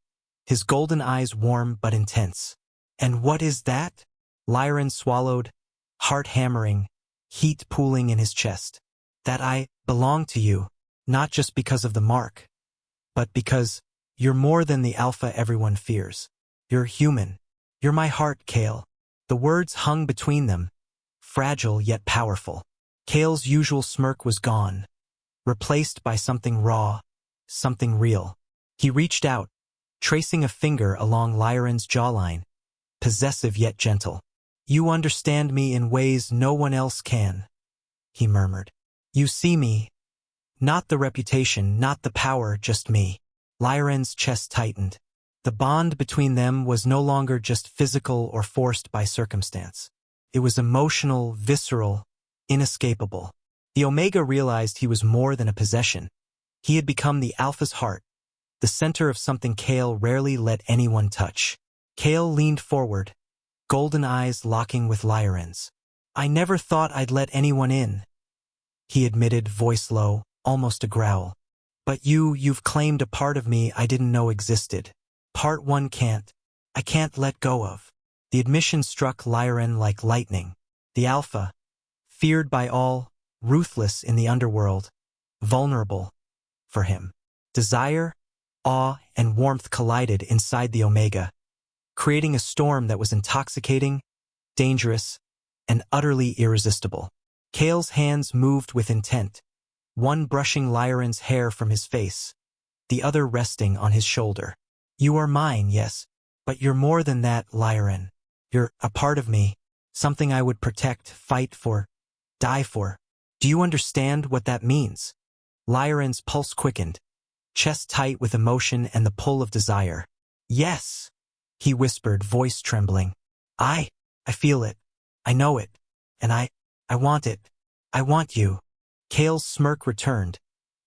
his golden eyes warm but intense. "And what is that?" Lyran swallowed, heart hammering, heat pooling in his chest. That I belong to you, not just because of the mark, but because you're more than the alpha everyone fears. You're human. You're my heart, Kale. The words hung between them, fragile yet powerful. Kale's usual smirk was gone, replaced by something raw, something real. He reached out, tracing a finger along Lyran's jawline, possessive yet gentle. You understand me in ways no one else can, he murmured. You see me, not the reputation, not the power, just me. Lyran's chest tightened. The bond between them was no longer just physical or forced by circumstance. It was emotional, visceral, inescapable. The Omega realized he was more than a possession. He had become the Alpha's heart, the center of something Kale rarely let anyone touch. Kale leaned forward, golden eyes locking with Lyran's. I never thought I'd let anyone in, he admitted, voice low, almost a growl. But you've claimed a part of me I didn't know existed. Part one I can't let go of. The admission struck Lyran like lightning. The Alpha, feared by all, ruthless in the underworld, vulnerable for him. Desire, awe, and warmth collided inside the Omega, creating a storm that was intoxicating, dangerous, and utterly irresistible. Kale's hands moved with intent, one brushing Lyran's hair from his face, the other resting on his shoulder. You are mine, yes, but you're more than that, Lyran. You're a part of me, something I would protect, fight for, die for. Do you understand what that means? Lyran's pulse quickened, chest tight with emotion and the pull of desire. Yes, he whispered, voice trembling. I feel it. I know it. And I want it. I want you. Kale's smirk returned,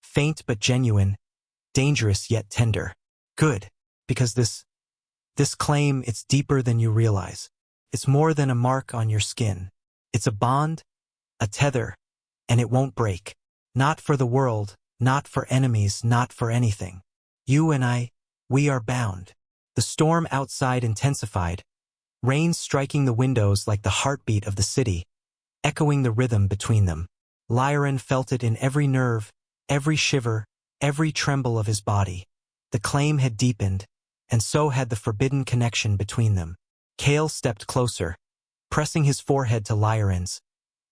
faint but genuine, dangerous yet tender. Good, because this claim, it's deeper than you realize. It's more than a mark on your skin. It's a bond, a tether, and it won't break. Not for the world, not for enemies, not for anything. You and I, we are bound. The storm outside intensified, rain striking the windows like the heartbeat of the city, echoing the rhythm between them. Lyran felt it in every nerve, every shiver, every tremble of his body. The claim had deepened, and so had the forbidden connection between them. Kale stepped closer, pressing his forehead to Lyran's,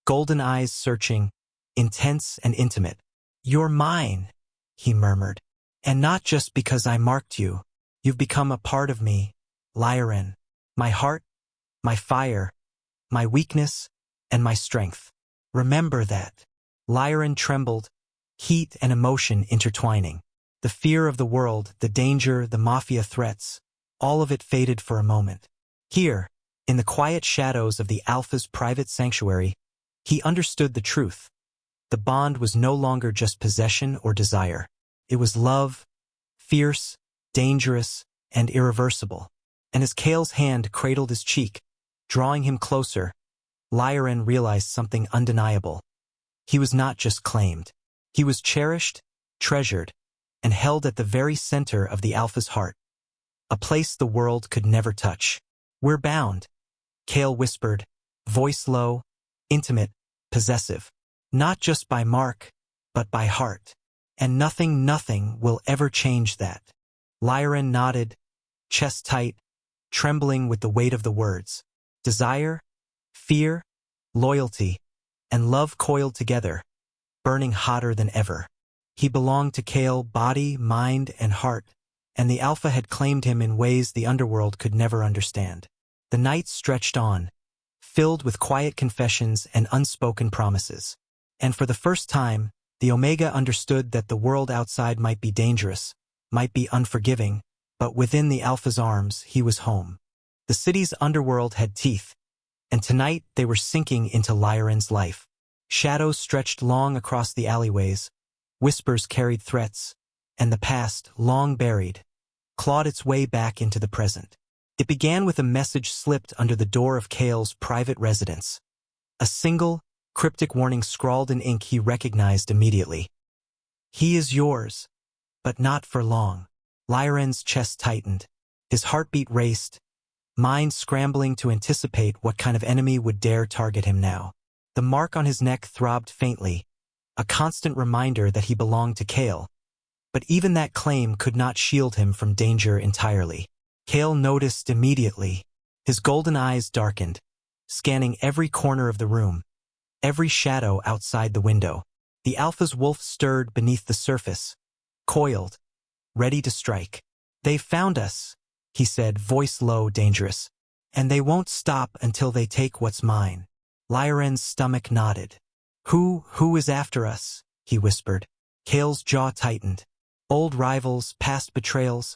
golden eyes searching, intense and intimate. You're mine, he murmured. And not just because I marked you. You've become a part of me, Lyran. My heart, my fire, my weakness, and my strength. Remember that. Lyran trembled, heat and emotion intertwining. The fear of the world, the danger, the Mafia threats, all of it faded for a moment. Here, in the quiet shadows of the Alpha's private sanctuary, he understood the truth. The bond was no longer just possession or desire. It was love, fierce, dangerous, and irreversible. And as Kale's hand cradled his cheek, drawing him closer, Lyran realized something undeniable. He was not just claimed. He was cherished, treasured, and held at the very center of the Alpha's heart, a place the world could never touch. We're bound, Kale whispered, voice low, intimate, possessive. Not just by mark, but by heart. And nothing will ever change that. Lyran nodded, chest tight, trembling with the weight of the words. Desire, fear, loyalty, and love coiled together, burning hotter than ever. He belonged to Kale, body, mind, and heart, and the Alpha had claimed him in ways the Underworld could never understand. The night stretched on, filled with quiet confessions and unspoken promises. And for the first time, the Omega understood that the world outside might be dangerous, might be unforgiving, but within the Alpha's arms, he was home. The city's underworld had teeth, and tonight they were sinking into Lyran's life. Shadows stretched long across the alleyways, whispers carried threats, and the past, long buried, clawed its way back into the present. It began with a message slipped under the door of Kale's private residence. A single, cryptic warning scrawled in ink he recognized immediately. He is yours, but not for long. Lyran's chest tightened. His heartbeat raced, mind scrambling to anticipate what kind of enemy would dare target him now. The mark on his neck throbbed faintly, a constant reminder that he belonged to Kale. But even that claim could not shield him from danger entirely. Kale noticed immediately. His golden eyes darkened, scanning every corner of the room, every shadow outside the window. The Alpha's wolf stirred beneath the surface, coiled, ready to strike. "They've found us," he said, voice low, dangerous. "And they won't stop until they take what's mine." Lyren's stomach nodded. Who is after us?" he whispered. Kale's jaw tightened. "Old rivals, past betrayals.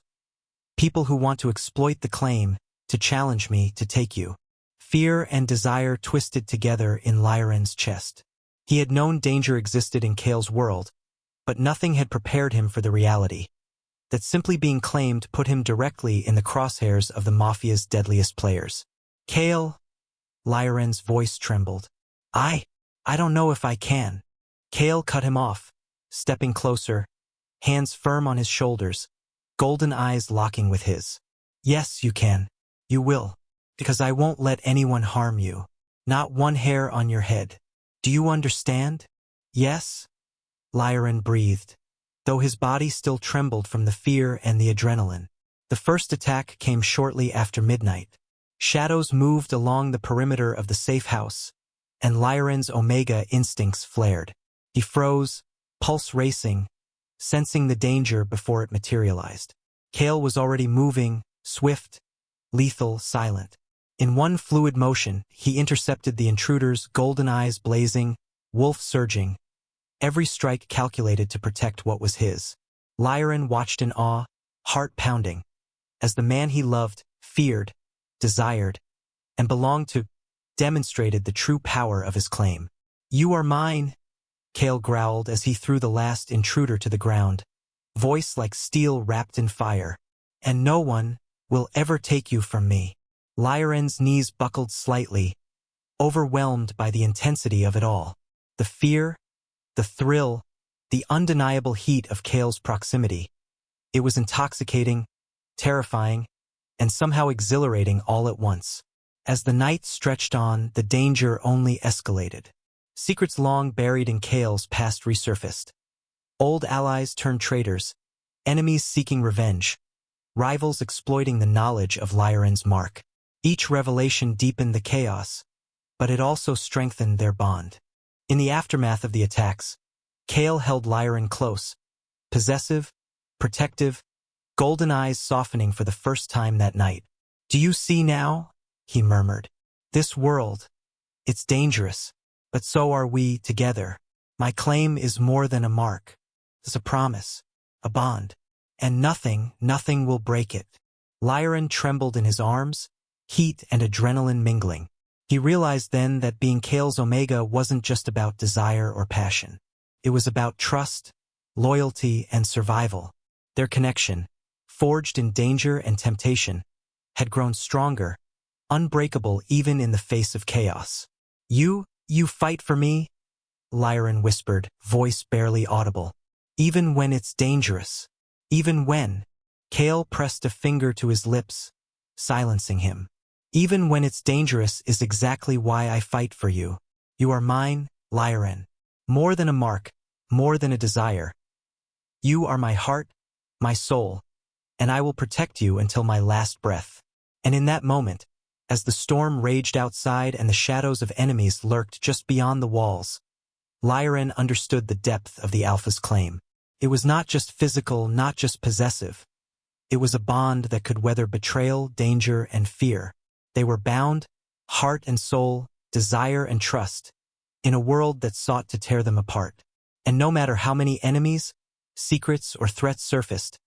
People who want to exploit the claim, to challenge me, to take you." Fear and desire twisted together in Lyren's chest. He had known danger existed in Kale's world, but nothing had prepared him for the reality that simply being claimed put him directly in the crosshairs of the Mafia's deadliest players. "Kale," Lyren's voice trembled. I don't know if I can." Kale cut him off, stepping closer, hands firm on his shoulders, golden eyes locking with his. "Yes, you can. You will. Because I won't let anyone harm you. Not one hair on your head. Do you understand?" "Yes," Lyren breathed, though his body still trembled from the fear and the adrenaline. The first attack came shortly after midnight. Shadows moved along the perimeter of the safe house, and Lyren's Omega instincts flared. He froze, pulse racing, sensing the danger before it materialized. Kale was already moving, swift, lethal, silent. In one fluid motion, he intercepted the intruder's golden eyes blazing, wolf surging, every strike calculated to protect what was his. Lyren watched in awe, heart pounding, as the man he loved, feared, desired, and belonged to demonstrated the true power of his claim. "You are mine," Kale growled as he threw the last intruder to the ground, voice like steel wrapped in fire. "And no one will ever take you from me." Lyren's knees buckled slightly, overwhelmed by the intensity of it all. The fear, the thrill, the undeniable heat of Kale's proximity. It was intoxicating, terrifying, and somehow exhilarating all at once. As the night stretched on, the danger only escalated. Secrets long buried in Kale's past resurfaced. Old allies turned traitors, enemies seeking revenge, rivals exploiting the knowledge of Lyren's mark. Each revelation deepened the chaos, but it also strengthened their bond. In the aftermath of the attacks, Kale held Lyren close, possessive, protective, golden eyes softening for the first time that night. "Do you see now?" he murmured. "This world, it's dangerous, but so are we together. My claim is more than a mark. It's a promise, a bond, and nothing will break it." Lyren trembled in his arms, heat and adrenaline mingling. He realized then that being Kale's Omega wasn't just about desire or passion. It was about trust, loyalty, and survival. Their connection, forged in danger and temptation, had grown stronger, unbreakable even in the face of chaos. You fight for me?" Lyren whispered, voice barely audible. "Even when it's dangerous. Even when." Kale pressed a finger to his lips, silencing him. "Even when it's dangerous is exactly why I fight for you. You are mine, Lyren. More than a mark, more than a desire. You are my heart, my soul, and I will protect you until my last breath." And in that moment, as the storm raged outside and the shadows of enemies lurked just beyond the walls, Lyren understood the depth of the Alpha's claim. It was not just physical, not just possessive. It was a bond that could weather betrayal, danger, and fear. They were bound, heart and soul, desire and trust, in a world that sought to tear them apart. And no matter how many enemies, secrets, or threats surfaced,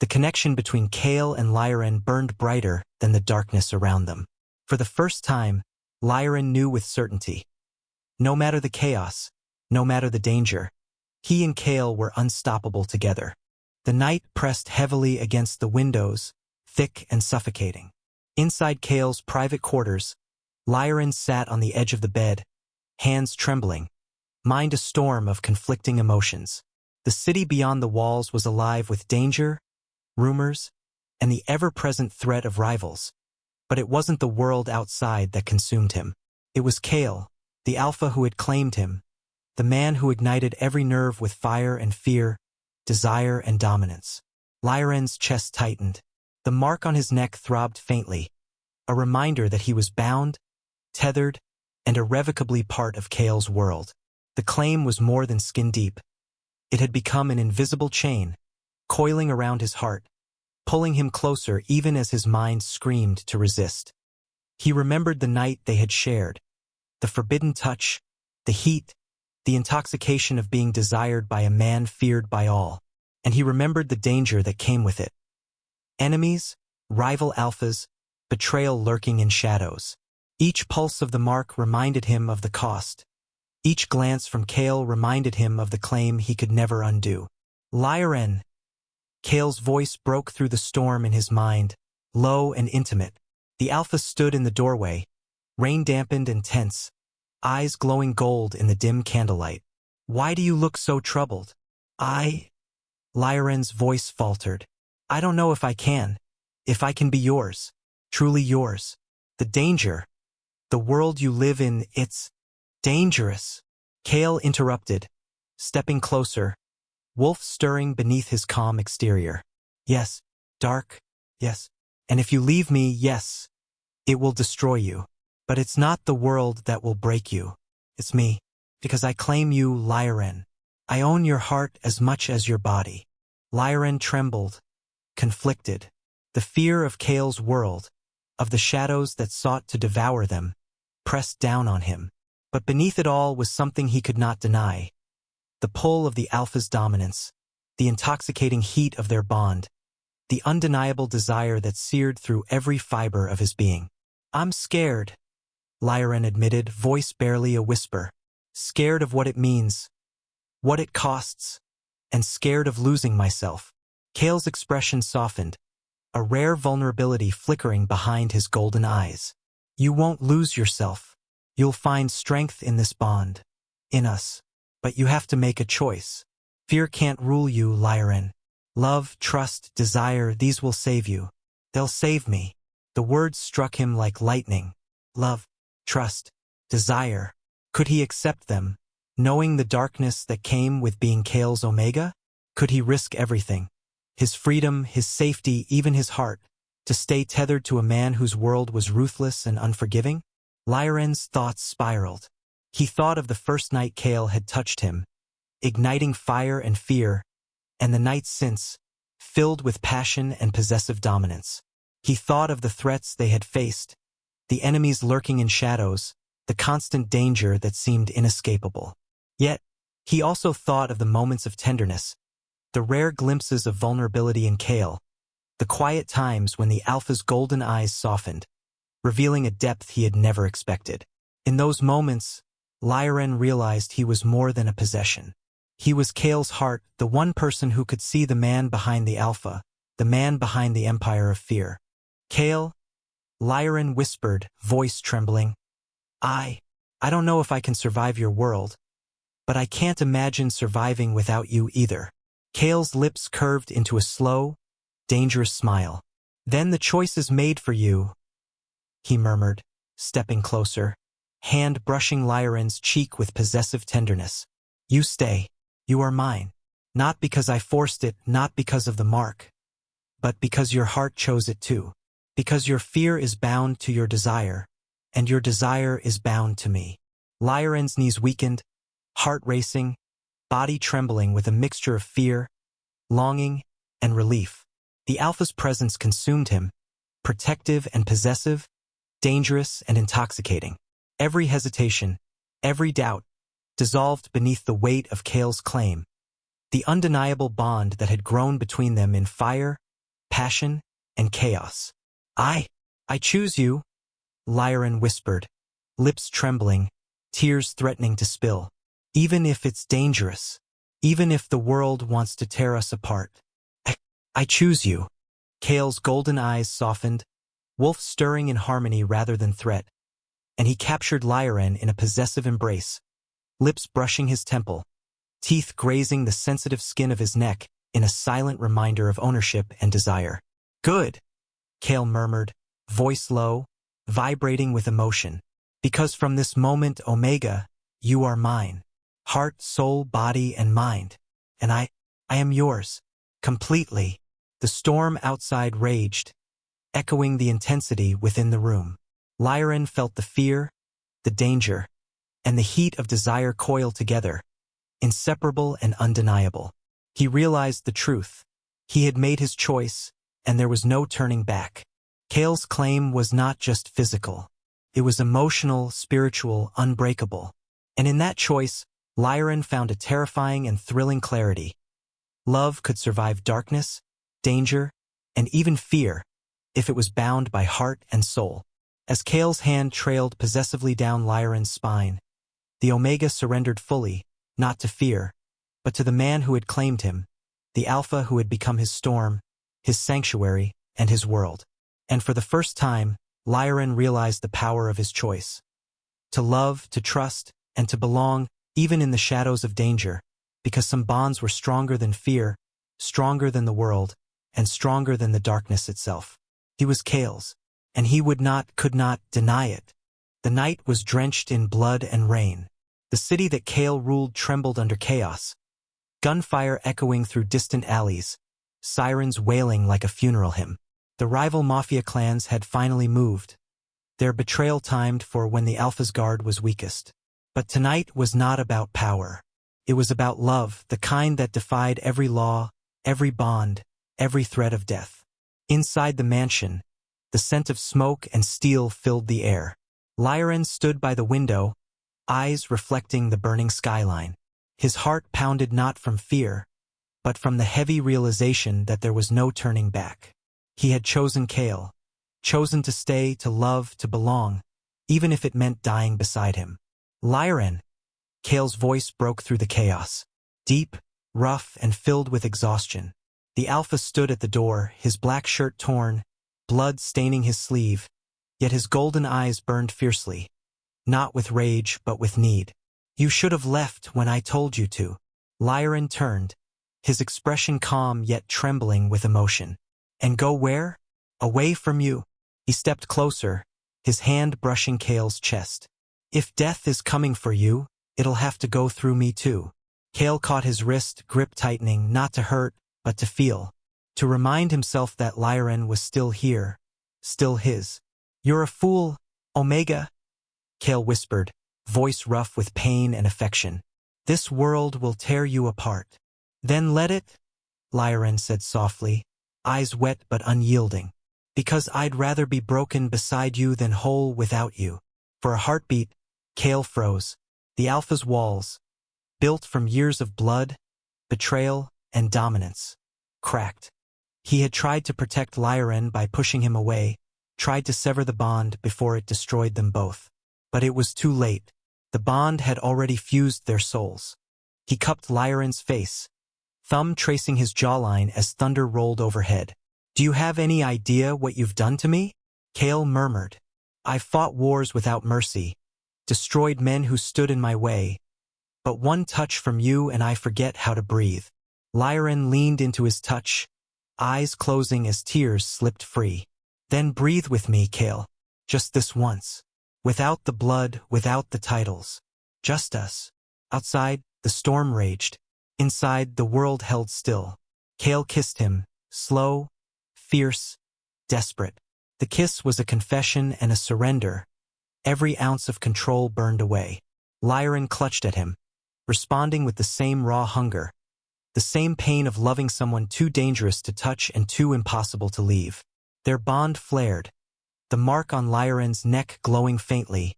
the connection between Kale and Lyren burned brighter than the darkness around them. For the first time, Lyren knew with certainty. No matter the chaos, no matter the danger, he and Kale were unstoppable together. The night pressed heavily against the windows, thick and suffocating. Inside Kale's private quarters, Lyren sat on the edge of the bed, hands trembling, mind a storm of conflicting emotions. The city beyond the walls was alive with danger, rumors, and the ever-present threat of rivals. But it wasn't the world outside that consumed him. It was Kale, the alpha who had claimed him, the man who ignited every nerve with fire and fear, desire and dominance. Lyren's chest tightened. The mark on his neck throbbed faintly, a reminder that he was bound, tethered, and irrevocably part of Kale's world. The claim was more than skin deep. It had become an invisible chain, coiling around his heart, pulling him closer even as his mind screamed to resist. He remembered the night they had shared, the forbidden touch, the heat, the intoxication of being desired by a man feared by all, and he remembered the danger that came with it. Enemies, rival alphas, betrayal lurking in shadows. Each pulse of the mark reminded him of the cost. Each glance from Kale reminded him of the claim he could never undo. Lyren! Kale's voice broke through the storm in his mind, low and intimate. The alpha stood in the doorway, rain-dampened and tense, eyes glowing gold in the dim candlelight. "Why do you look so troubled?" Lyren's voice faltered. "I don't know if I can be yours, truly yours. The danger, the world you live in, it's dangerous." Kale interrupted, stepping closer, wolf stirring beneath his calm exterior. "Yes, dark, yes. And if you leave me, yes, it will destroy you. But it's not the world that will break you. It's me, because I claim you, Lyren. I own your heart as much as your body." Lyren trembled, conflicted. The fear of Kale's world, of the shadows that sought to devour them, pressed down on him. But beneath it all was something he could not deny. The pull of the alpha's dominance, the intoxicating heat of their bond, the undeniable desire that seared through every fiber of his being. "I'm scared," Lyren admitted, voice barely a whisper. "Scared of what it means, what it costs, and scared of losing myself." Kale's expression softened, a rare vulnerability flickering behind his golden eyes. "You won't lose yourself. You'll find strength in this bond, in us. But you have to make a choice. Fear can't rule you, Lyren. Love, trust, desire, these will save you. They'll save me." The words struck him like lightning. Love, trust, desire. Could he accept them, knowing the darkness that came with being Kale's Omega? Could he risk everything? His freedom, his safety, even his heart, to stay tethered to a man whose world was ruthless and unforgiving? Lyren's thoughts spiraled. He thought of the first night Kale had touched him, igniting fire and fear, and the nights since, filled with passion and possessive dominance. He thought of the threats they had faced, the enemies lurking in shadows, the constant danger that seemed inescapable. Yet, he also thought of the moments of tenderness, the rare glimpses of vulnerability in Kale, the quiet times when the alpha's golden eyes softened, revealing a depth he had never expected. In those moments, Lyren realized he was more than a possession. He was Kale's heart, the one person who could see the man behind the alpha, the man behind the empire of fear. "Kale," Lyren whispered, voice trembling. I don't know if I can survive your world, but I can't imagine surviving without you either." Kale's lips curved into a slow, dangerous smile. "Then the choice is made for you," he murmured, stepping closer, hand brushing Lyren's cheek with possessive tenderness. "You stay. You are mine. Not because I forced it, not because of the mark, but because your heart chose it too. Because your fear is bound to your desire, and your desire is bound to me." Lyren's knees weakened, heart racing, body trembling with a mixture of fear, longing, and relief. The alpha's presence consumed him, protective and possessive, dangerous and intoxicating. Every hesitation, every doubt, dissolved beneath the weight of Kale's claim, the undeniable bond that had grown between them in fire, passion, and chaos. I choose you," Lyren whispered, lips trembling, tears threatening to spill. "Even if it's dangerous, even if the world wants to tear us apart. I choose you." Kale's golden eyes softened, wolf stirring in harmony rather than threat, and he captured Lyren in a possessive embrace, lips brushing his temple, teeth grazing the sensitive skin of his neck in a silent reminder of ownership and desire. "Good," Kale murmured, voice low, vibrating with emotion. Because from this moment, Omega, you are mine. Heart, soul, body, and mind. And I am yours. Completely. The storm outside raged, echoing the intensity within the room. Lyran felt the fear, the danger, and the heat of desire coil together, inseparable and undeniable. He realized the truth. He had made his choice, and there was no turning back. Kale's claim was not just physical. It was emotional, spiritual, unbreakable. And in that choice, Lyran found a terrifying and thrilling clarity. Love could survive darkness, danger, and even fear, if it was bound by heart and soul. As Kale's hand trailed possessively down Lyran's spine, the Omega surrendered fully, not to fear, but to the man who had claimed him, the Alpha who had become his storm, his sanctuary, and his world. And for the first time, Lyran realized the power of his choice. To love, to trust, and to belong, even in the shadows of danger, because some bonds were stronger than fear, stronger than the world, and stronger than the darkness itself. He was Kale's, and he could not deny it. The night was drenched in blood and rain. The city that Kale ruled trembled under chaos. Gunfire echoing through distant alleys, sirens wailing like a funeral hymn. The rival mafia clans had finally moved, their betrayal timed for when the Alpha's guard was weakest. But tonight was not about power. It was about love, the kind that defied every law, every bond, every threat of death. Inside the mansion, the scent of smoke and steel filled the air. Lyran stood by the window, eyes reflecting the burning skyline. His heart pounded not from fear, but from the heavy realization that there was no turning back. He had chosen Kale, chosen to stay, to love, to belong, even if it meant dying beside him. Lyran! Kale's voice broke through the chaos, deep, rough, and filled with exhaustion. The Alpha stood at the door, his black shirt torn, blood staining his sleeve, yet his golden eyes burned fiercely, not with rage but with need. You should have left when I told you to. Lyran turned, his expression calm yet trembling with emotion. And go where? Away from you. He stepped closer, his hand brushing Kale's chest. If death is coming for you, it'll have to go through me too. Kale caught his wrist, grip tightening, not to hurt, but to feel. To remind himself that Lyran was still here, still his. You're a fool, Omega, Kale whispered, voice rough with pain and affection. This world will tear you apart. Then let it, Lyran said softly, eyes wet but unyielding. Because I'd rather be broken beside you than whole without you. For a heartbeat, Kale froze. The Alpha's walls, built from years of blood, betrayal, and dominance, cracked. He had tried to protect Lyran by pushing him away, tried to sever the bond before it destroyed them both. But it was too late. The bond had already fused their souls. He cupped Lyran's face, thumb tracing his jawline as thunder rolled overhead. Do you have any idea what you've done to me? Kale murmured. I've fought wars without mercy, destroyed men who stood in my way, but one touch from you and I forget how to breathe. Lyran leaned into his touch, eyes closing as tears slipped free. Then breathe with me, Kale. Just this once. Without the blood, without the titles. Just us. Outside, the storm raged. Inside, the world held still. Kale kissed him, slow, fierce, desperate. The kiss was a confession and a surrender. Every ounce of control burned away. Lyran clutched at him, responding with the same raw hunger, the same pain of loving someone too dangerous to touch and too impossible to leave. Their bond flared, the mark on Lyran's neck glowing faintly,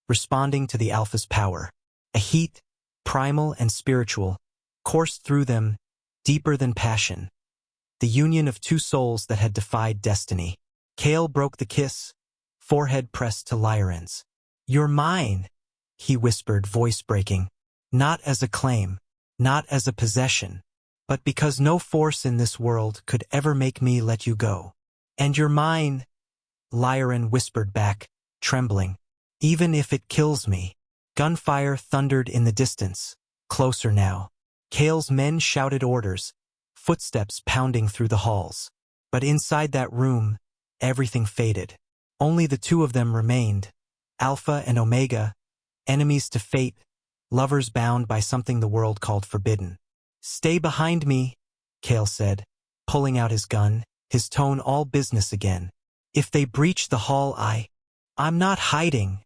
responding to the Alpha's power. A heat, primal and spiritual, coursed through them, deeper than passion. The union of two souls that had defied destiny. Kale broke the kiss, forehead pressed to Lyran's. You're mine, he whispered, voice breaking. Not as a claim, not as a possession, but because no force in this world could ever make me let you go. And you're mine, Lyran whispered back, trembling. Even if it kills me. Gunfire thundered in the distance, closer now. Kale's men shouted orders, footsteps pounding through the halls. But inside that room, everything faded. Only the two of them remained, Alpha and Omega, enemies to fate, lovers bound by something the world called forbidden. "Stay behind me," Kale said, pulling out his gun, his tone all business again. "If they breach the hall, I'm not hiding,"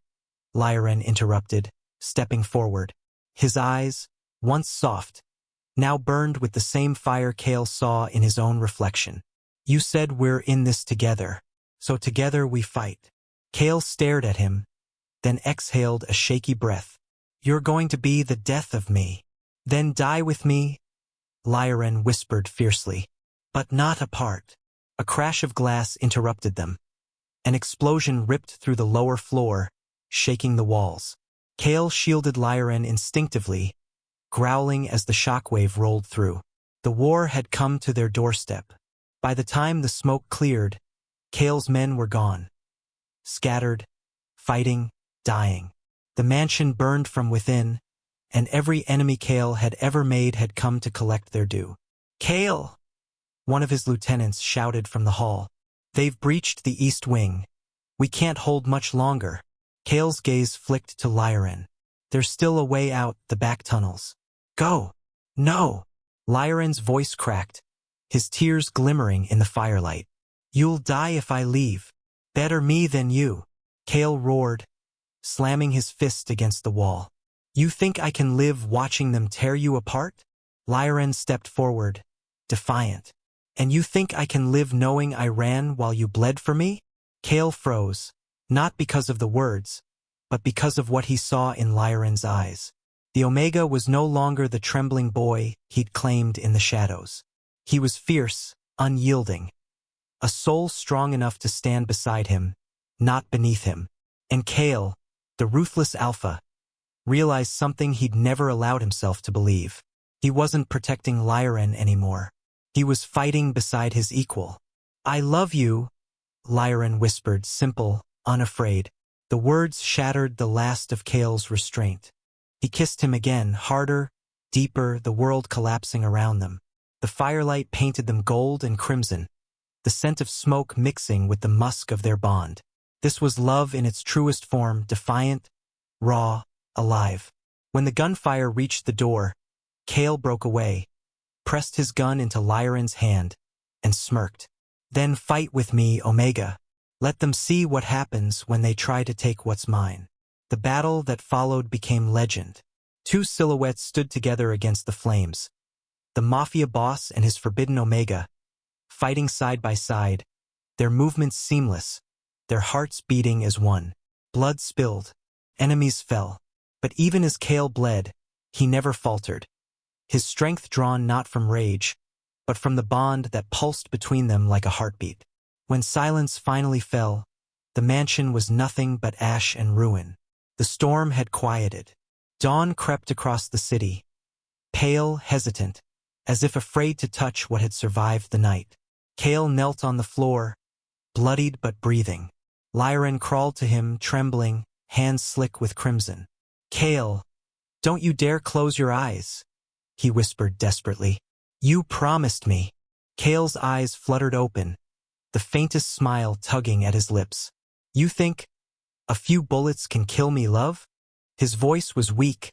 Lyran interrupted, stepping forward. His eyes, once soft, now burned with the same fire Kale saw in his own reflection. "You said we're in this together, so together we fight." Kale stared at him, then exhaled a shaky breath. "You're going to be the death of me. Then die with me," Lyran whispered fiercely. "But not apart." A crash of glass interrupted them. An explosion ripped through the lower floor, shaking the walls. Kale shielded Lyran instinctively, growling as the shockwave rolled through. The war had come to their doorstep. By the time the smoke cleared, Kale's men were gone. Scattered, fighting, dying. The mansion burned from within, and every enemy Kale had ever made had come to collect their due. "Kale!" one of his lieutenants shouted from the hall. "They've breached the east wing. We can't hold much longer." Kale's gaze flicked to Lyran. "There's still a way out the back tunnels." "Go!" "No!" Lyran's voice cracked, his tears glimmering in the firelight. "You'll die if I leave. Better me than you," Kale roared, slamming his fist against the wall. "You think I can live watching them tear you apart?" Lyran stepped forward, defiant. "And you think I can live knowing I ran while you bled for me?" Kale froze, not because of the words, but because of what he saw in Lyran's eyes. The Omega was no longer the trembling boy he'd claimed in the shadows. He was fierce, unyielding, a soul strong enough to stand beside him, not beneath him. And Kale, the ruthless Alpha, realized something he'd never allowed himself to believe. He wasn't protecting Lyran anymore. He was fighting beside his equal. "I love you," Lyran whispered, simple, unafraid. The words shattered the last of Kale's restraint. He kissed him again, harder, deeper, the world collapsing around them. The firelight painted them gold and crimson, the scent of smoke mixing with the musk of their bond. This was love in its truest form, defiant, raw, alive. When the gunfire reached the door, Kale broke away, pressed his gun into Lyran's hand, and smirked. "Then fight with me, Omega. Let them see what happens when they try to take what's mine." The battle that followed became legend. Two silhouettes stood together against the flames. The Mafia Boss and his forbidden Omega, fighting side by side, their movements seamless, their hearts beating as one. Blood spilled, enemies fell, but even as Kale bled, he never faltered. His strength drawn not from rage, but from the bond that pulsed between them like a heartbeat. When silence finally fell, the mansion was nothing but ash and ruin. The storm had quieted. Dawn crept across the city, pale, hesitant, as if afraid to touch what had survived the night. Kale knelt on the floor, bloodied but breathing. Lyran crawled to him, trembling, hands slick with crimson. "Kale, don't you dare close your eyes," he whispered desperately. "You promised me." Kale's eyes fluttered open, the faintest smile tugging at his lips. "You think a few bullets can kill me, love?" His voice was weak,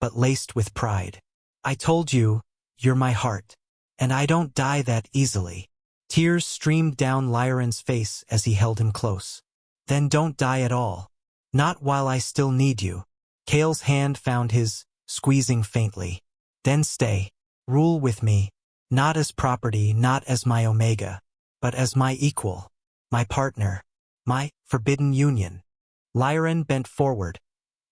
but laced with pride. "I told you, you're my heart, and I don't die that easily." Tears streamed down Lyran's face as he held him close. "Then don't die at all. Not while I still need you." Kale's hand found his, squeezing faintly. "Then stay. Rule with me, not as property, not as my Omega, but as my equal, my partner, my forbidden union." Lyran bent forward,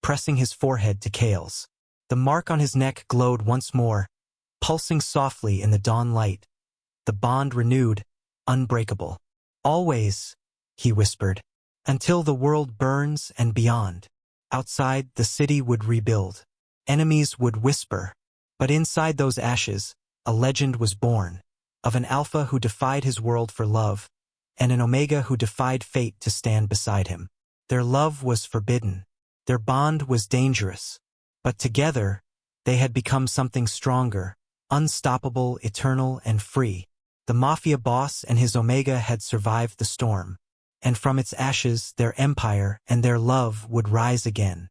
pressing his forehead to Kale's. The mark on his neck glowed once more, pulsing softly in the dawn light. The bond renewed, unbreakable. "Always," he whispered, "until the world burns and beyond." Outside, the city would rebuild. Enemies would whisper. But inside those ashes, a legend was born, of an Alpha who defied his world for love, and an Omega who defied fate to stand beside him. Their love was forbidden. Their bond was dangerous. But together, they had become something stronger, unstoppable, eternal, and free. The Mafia Boss and his Omega had survived the storm. and from its ashes their empire and their love would rise again.